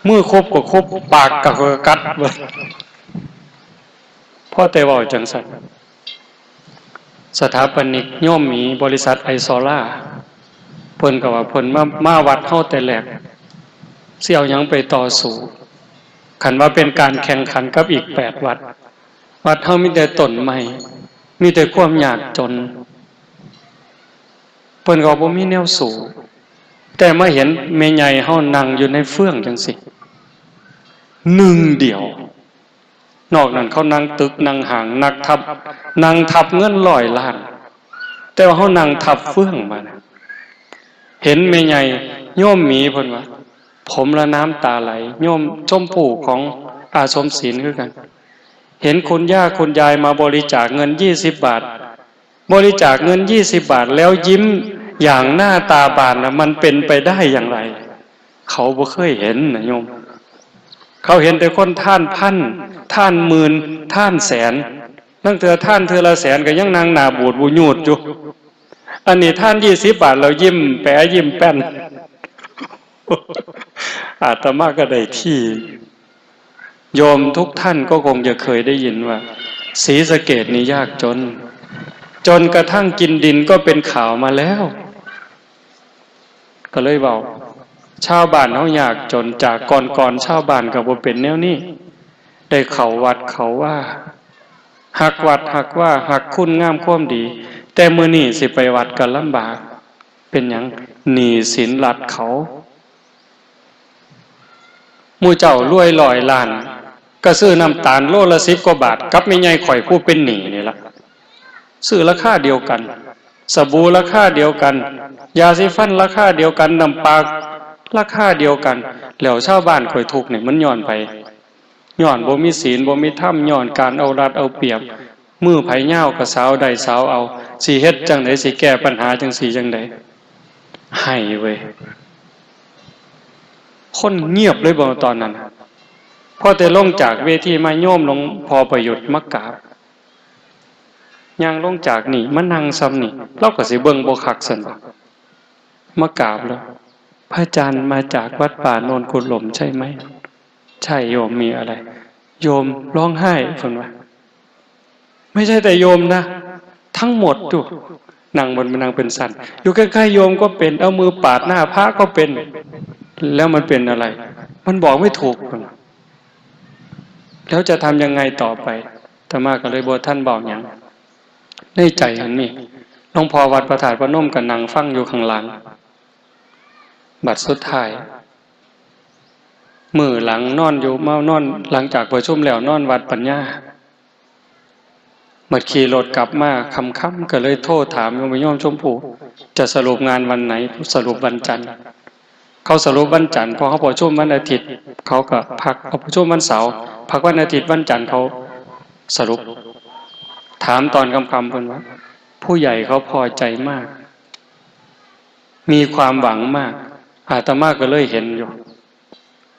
มือคบก็คบปากก็กัดเบิดพ่อแต่เว้าจังซั่นสถาปนิกโยมหมีบริษัทไอซอล่าเพิ่นก็ว่าเพิ่นมาวัดเฮาแต่แรกสิเอาหยังไปต่อสู้คันว่าเป็นการแข่งขันกับอีก8วัดวัดเฮามีแต่ต้นไม้มีแต่ความยากจนเพิ่นก็บ่มีแนวสู้แต่มาเห็นแม่ใหญ่เฮานั่งอยู่ในเฟื่องจังซี่หนึ่งเดียวนอกนั้นเขานั่งตึกนั่งห่างนักทับนั่งทับเงิน100 ล้านแต่ว่าเขานั่งทับเฟื่องมานะเห็นแม่ใหญ่โยมหมีเพิ่นว่าผมละน้ำตาไหลโยมชมพู่ของอาสมศีลคือกันเห็นคุณย่าคุณยายมาบริจาคเงิน20 บาทบริจาคเงิน20 บาทแล้วยิ้มอย่างหน้าตาบานนะมันเป็นไปได้อย่างไรเขาบ่เคยเห็นนะโยมเขาเห็นแต่คนท่านพันท่านหมื่นท่านแสนนั่งเธอท่านเธอละแสนก็ยังนางหนาบูดบูญูดอยู่อันนี้ท่าน20 บาทเรายิ้มแปะยิ้มแป้นอาตมาก็ได้ที่โยมทุกท่านก็คงจะเคยได้ยินว่าศรีสะเกษนี่ยากจนกระทั่งกินดินก็เป็นข่าวมาแล้วก็เลยบอกชาวบ้านเขายากจนจากก่อนชาวบ้านก็บ่เป็นแนวนี้ได้เข้าวัดเขาว่าหักวัดหักว่าหักคุณงามความดีแต่มื้อนี้สิไปวัดก็ลำบากเป็นหยังหนี้สินรัดเขาหมู่เจ้ารวย100 ล้านก็ซื้อน้ำตาลโลละ10 กว่าบาทกับแม่ใหญ่ข่อยผู้เป็นหนี้นี่ล่ะซื้อราคาเดียวกันสบู่ราคาเดียวกันยาสีฟันราคาเดียวกันน้ำปลาราคาเดียวกันแล้วชาวบ้านข่อยทุกข์นี่มันย้อนไปย้อนบ่มีศีลบ่มีธรรมย้อนการเอารัดเอาเปรียบมือไผเหย้าก็สาวได้สาวเอาสิเฮ็ดจังได๋สิแก้ปัญหาจังซี่จังได๋ให้เว้ยคนเงียบเลยบ่ตอนนั้นพอแต่ลงจากเวทีมาโยมลงพอประยุทธ์มากราบย่างลงจากนี่มานั่งซ้ำนี่เราก็สิเบิ่งบ่คักซั่นบ่มากราบแล้วพระอาจารย์มาจากวัดป่าโนนกุฎหล่มใช่ไหมใช่โยมมีอะไรโยมร้องไห้เพิ่นว่าไม่ใช่แต่โยมนะทั้งหมดดูนั่งบนนั่งเป็นสันอยู่ใกล้ๆโยมก็เป็นเอามือปาดหน้าพระก็เป็นแล้วมันเป็นอะไรมันบอกไม่ถูกแล้วจะทำยังไงต่อไปอาตมาก็เลยบอกท่านบอกอย่างในใจอันนี้หลวงพ่อวัดประธานพนมกับนางฟังอยู่ข้างหลังบัดสุดท้ายมือหลังนอนอยู่เมานอนหลังจากประชุมแล้วนอนวัดปัญญาเมื่อขี่รถกลับมาค่ำๆก็เลยโทรถามโยมโยมชมพู่จะสรุปงานวันไหนสรุปวันจันทร์เขาสรุปวันจันทร์พอเขาประชุมวันอาทิตย์เขาก็พักเขาประชุมวันเสาร์พักวันอาทิตย์วันจันทร์เขาสรุปถามตอนค่ำๆเพิ่นว่าผู้ใหญ่เขาพอใจมากมีความหวังมากอาตมาก็เลยเห็นอยู่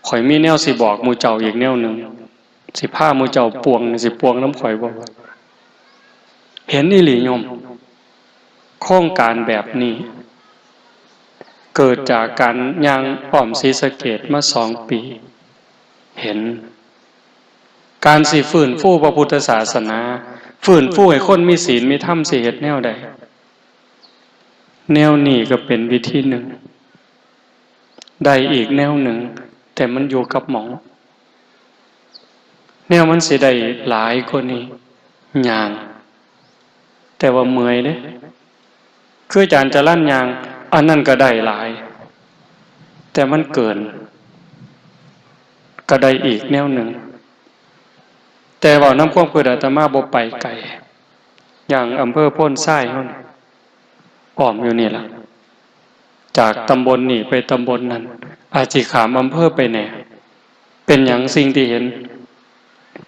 ข่อยมีแนวสิบอกหมู่เจ้าอีกแนวหนึ่งสิผ้าหมู่เจ้าปวงสิปวงน้ำข่อยบ่เห็นนี่หลีโยมโครงการแบบนี้เกิดจากการย่างอ้อมศรีสะเกษมา2 ปีเห็นการสิฟื้นฟูพระพุทธศาสนาฟื้นฟูให้คนมีศีลมีธรรมสิเฮ็ดแนวใดแนวนี้ก็เป็นวิธีหนึ่งได้อีกแนวหนึ่งแต่มันอยู่กับหมอแนวมันสิได้หลายกว่านี้ย่างแต่ว่าเมื่อยเด้คืออาจารย์จะลั่นยางอันนั้นก็ได้หลายแต่มันเกินก็ได้อีกแนวหนึ่งแต่ว่าน้ำความเกิดอาตมาบ่ไปไกลอย่างอำเภอโพ้นทรายเฮานี่อ้อมอยู่นี่ล่ะจากตำบลนี่ไปตำบลนั้นอาจสิขามอำเภอไปแหน่เป็นหยังสิ่งที่เห็น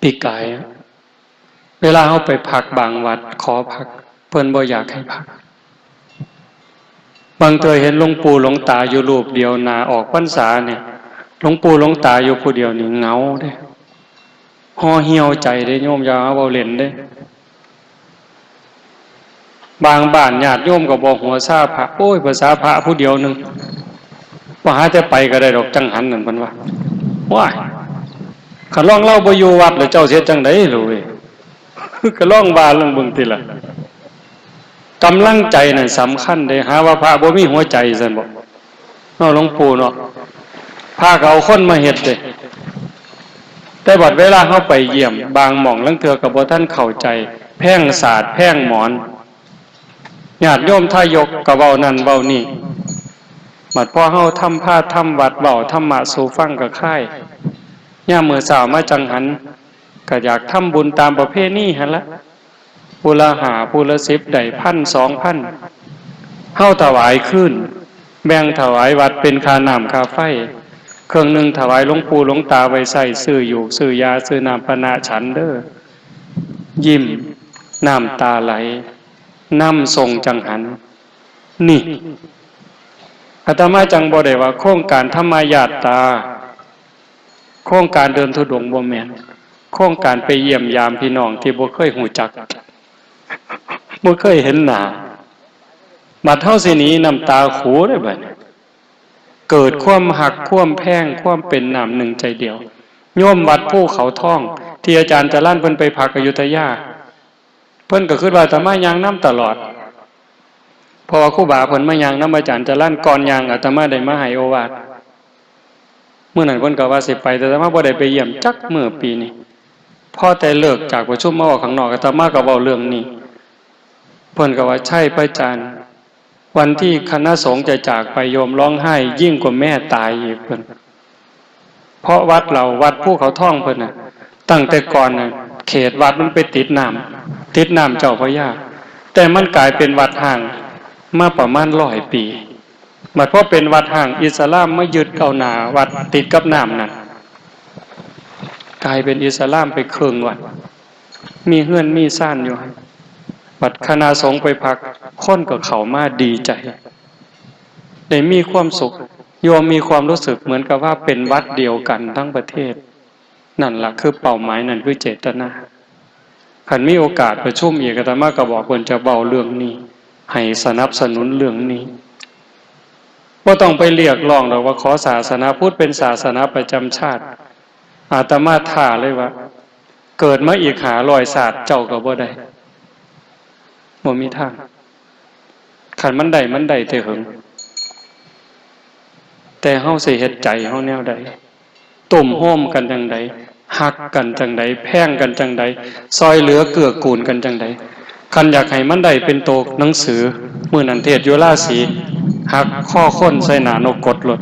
ปีกายเวลาเฮาไปพักบางวัดขอพักเพิ่นบ่อยากให้พักบางเทื่อเห็นหลวงปู่หลวงตาอยู่รูปเดียวหน้าออกพรรษาเนี่ยหลวงปู่หลวงตาอยู่ผู้เดียวนี่เหงาเด้ห่อเหี่ยวใจเด้โยมอย่าเอาเว้าเล่นเด้บางบ้านญาติโยมก็บอกหัวซาพระโอ้ยภาษาพระผู้เดียวนึงว่าหาแต่ไปก็ได้ดอกจังหันนั่นเพิ่นว่า ว้ายขันร้องเล่าบ่อยู่วัดแล้วเจ้าเสียจังได๋รู้เว้ยก็ร้องบาลงเบิ่งติล่ะกำลังใจนั่นสำคัญเด้หาว่าพระบ่มีหัวใจซั่นบ่เนาะหลวงปู่เนาะพาก็เอาคนมาเฮ็ดเด้แต่บัดเวลาเฮาไปเยี่ยมบางหม่องลางเทื่อก็บ่ทันเข้าใจแพ่งศาสตร์แพ่งหมอนญาติโยมทายกก็เว้านั่นเว้านี่บัดพอเฮาทำพาทำวัดเว้าธรรมะสู่ฟังก็ค่ายยามมื้อเช้ามาจังหันก็อยากทำบุญตามประเพณีหั่นละผู้ละ5ผู้ละ10ได้1,000 2,000เฮาถวายคืนแบ่งถวายวัดเป็นค่าน้ำค่าไฟเครื่องนึงถวายหลวงปู่หลวงตาไว้ใส่ซื้ออยู่ซื้อยาซื้อน้ำปนะฉันเด้อยิ้มน้ำตาไหลน้ำทรงจังหันนี่อาตมาจังบ่ได้ว่าโครงการธรรมญาตราโครงการเดินธุดงค์บ่แม่นโครงการไปเยี่ยมยามพี่น้องที่บ่เคยหูจักบ่เคยเห็นหน้าบัดเฮาสิหนีน้ำตาขูได้บัดนี้เกิดความหักความแพงความเป็นน้ำหนึ่งใจเดียวโยมวัดภูเขาท่องที่อาจารย์จรัญเพิ่นไปพักอยุธยาเพิ่นก็คิดว่าอาตมาย่างน้ำตลอดเพราะว่าครูบาเพิ่นมาย่างน้ำอาจารย์จรัญก่อนย่างอาตมาได้มาให้โอวาทมื้อนั้นเพิ่นก็ว่าสิไปแต่อาตมาบ่ได้ไปเยี่ยมจักมื้อปีนี้พอแต่เลิกจากประชุมมาออกข้างนอกอาตมาก็เว้าเรื่องนี้เพิ่นก็ว่าใช่พระอาจารย์วันที่คณะสงฆ์จะจากไปโยมร้องไห้ยิ่งกว่าแม่ตายอีกเพิ่นเพราะวัดเราวัดภูเขาท่องเพิ่นน่ะตั้งแต่ก่อนน่ะเขตวัดมันไปติดน้ำเจ้าพระยาแต่มันกลายเป็นวัดห่างมาประมาณ100 ปีบัดพอเป็นวัดห่างอิสลามมายึดเอาหน้าวัดติดกับน้ำนั่นกลายเป็นอิสลามไปครึ่งวัดมีเฮือนมีซ่านอยู่บัดคณะสงฆ์ไปพักคนก็เข้ามาดีใจได้มีความสุขโยมมีความรู้สึกเหมือนกับว่าเป็นวัดเดียวกันทั้งประเทศนั่นล่ะคือเป้าหมายนั่นคือเจตนาคันมีโอกาสประชุมอีกอาตมาก็บอกเพิ่นจะเว้าเรื่องนี้ให้สนับสนุนเรื่องนี้บ่ต้องไปเรียกร้องหรอกว่าขอศาสนาพุทธเป็นศาสนาประจำชาติอาตมาท้าเลยว่าเกิดมาอีก500ศาสตร์เจ้าก็บ่ได้บ่มีทางขันมันได้แต่หึงแต่เฮาสิเฮ็ดใจเฮาแนวใดตุ่มโฮมกันจังใดฮักกันจังใดแพงกันจังใดซอยเหลือเกื้อกูลกันจังใดคันอยากให้มันได้เป็นโตหนังสือมื้อนั้นเทศอยู่ราศีฮักข้อค้นใส่หน้านกกดรถ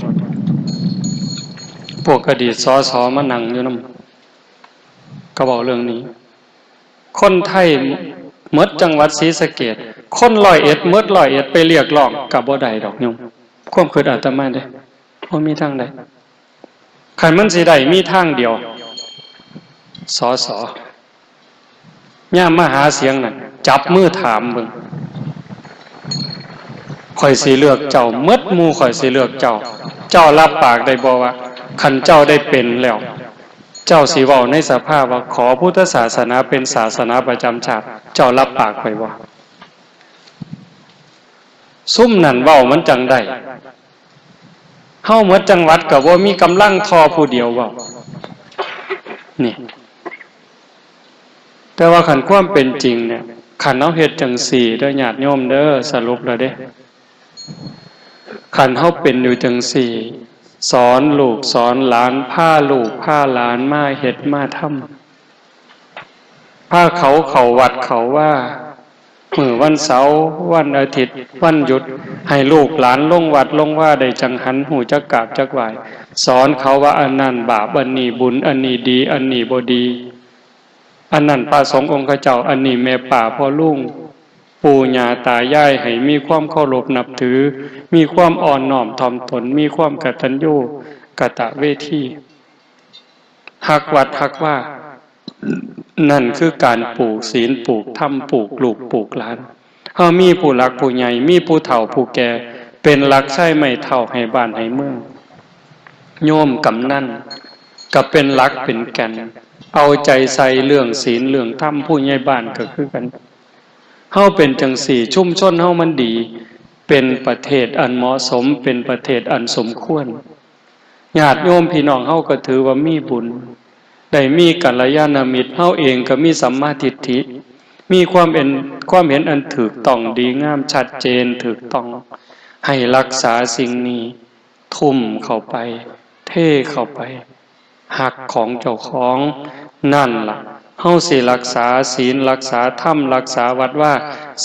พวกอดีตสสมานั่งอยู่นำก็เว้าเรื่องนี้คนไทยหมดจังหวัดศรีสะเกษคน101หมด101ไปเรียกร้องก็บ่ได้ดอกโยมความคิดอาตมาเด้บ่มีทางใดคันมันสิได้มีทางเดียวสสย่ามมาหาเสียงนั่นจับมือถามเบิ่งข่อยสิเลือกเจ้าหมดหมู่ข่อยสิเลือกเจ้าเจ้ารับปากได้บ่ว่าคันเจ้าได้เป็นแล้วเจ้าสิเว้าในสภาพว่าขอพุทธศาสนาเป็นศาสนาประจำชาติเจ้ารับปากไว้บ่ซุ่มนั่นเว้ามันจังได้เฮาหมดจังหวัดก็บ่มีกำลังทอผู้เดียวเว้านี่แต่ว่าคันความเป็นจริงเนี่ยคันเฮาเฮ็ดจังซี่เด้อญาติโยมเด้อสรุปแล้วเด้คันเฮาเป็นอยู่จังซี่สอนลูกสอนหลานพาลูกพาหลานมาเฮ็ดมาทำพาเขาเข้าวัดเขาว่ามื้อวันเสาร์วันอาทิตย์วันหยุดให้ลูกหลานลงวัดลงว่าได้จังหันหูจักกราบจักไหว้สอนเขาว่าอันนั้นบาปอันนี้บุญอันนี้ดีอันนี้บ่ดีอันนั้นพระสงฆ์องค์เจ้าอันนี้แม่ป่าพ่อลุงปู่ย่าตายายให้มีความเคารพนับถือมีความอ่อนน้อมถ่อมตนมีความกตัญญูกตเวทีฮักวัดฮักว่านั่นคือการปลูกศีลปลูกธรรมปลูกลูกปลูกหลานเฮามีผู้หลักผู้ใหญ่มีผู้เฒ่าผู้แก่เป็นหลักใช้ไม้เฒ่าให้บ้านให้เมืองโยมกำนันก็เป็นหลักเป็นแก่นเอาใจใส่เรื่องศีลเรื่องธรรมผู้ใหญ่บ้านก็คือกันเฮาเป็นจังสี่ชุมชนเฮามันดีเป็นประเทศอันเหมาะสมเป็นประเทศอันสมควร ญาติโยมพี่น้องเฮาก็ถือว่ามีบุญได้มีกัลยาณมิตรเฮาเองก็มีสัมมาทิฏฐิมีความเห็นอันถูกต้องดีงามชัดเจนถูกต้องให้รักษาสิ่งนี้ทุ่มเข้าไปเทเข้าไปหักของเจ้าของนั่นล่ะเฮาสิรักษาศีลรักษาธรรมรักษาวัดว่า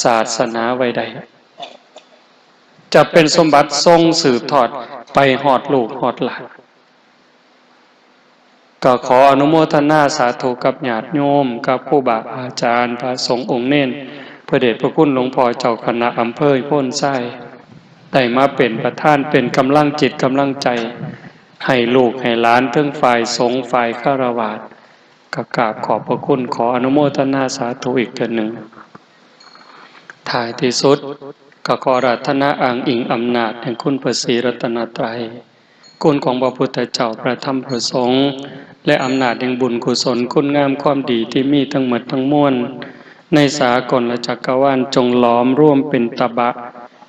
ศาสนาไว้ได้จะเป็นสมบัติทรงสืบทอดไปฮอดลูกฮอดหลานก็ขออนุโมทนาสาธุกับญาติโยมกับผู้บาอาจารย์พระสงฆ์องค์เน้นพระเดชพระคุณหลวงพ่อเจ้าคณะอำเภอโพ้นไส้ได้มาเป็นประธานเป็นกำลังจิตกำลังใจให้ลูกให้หลานทั้งฝ่ายสงฆ์ฝ่ายฆราวาสก็กราบขอบพระคุณขออนุโมทนาสาธุอีกเทื่อหนึ่งท้ายที่สุดก็ขออาราธนาอ้างอิงอำนาจแห่งคุณพระศรีรัตนตรัยคุณของพระพุทธเจ้าพระธรรมพระสงฆ์และอำนาจแห่งบุญกุศลคุณงามความดีที่มีทั้งหมดทั้งมวลในสากลและจักรวาลจงล้อมร่วมเป็นตบะ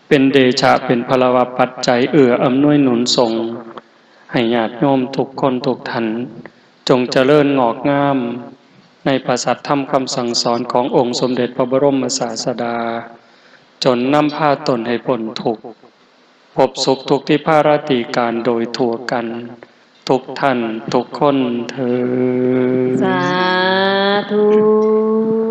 เป็นเดชะเป็นพลวปัจจัยเอื้ออำนวยหนุนส่งให้ญาติโยมทุกคนทุกท่านจงเจริญงอกงามในประสัทธรรมคำสั่งสอนขององค์สมเด็จพระบรมศาสดาจนนำพาตนให้พ้นทุกข์พบสุขทุกที่ภารติการโดยทั่วกันทุกท่านทุกคนเถิดสาธุ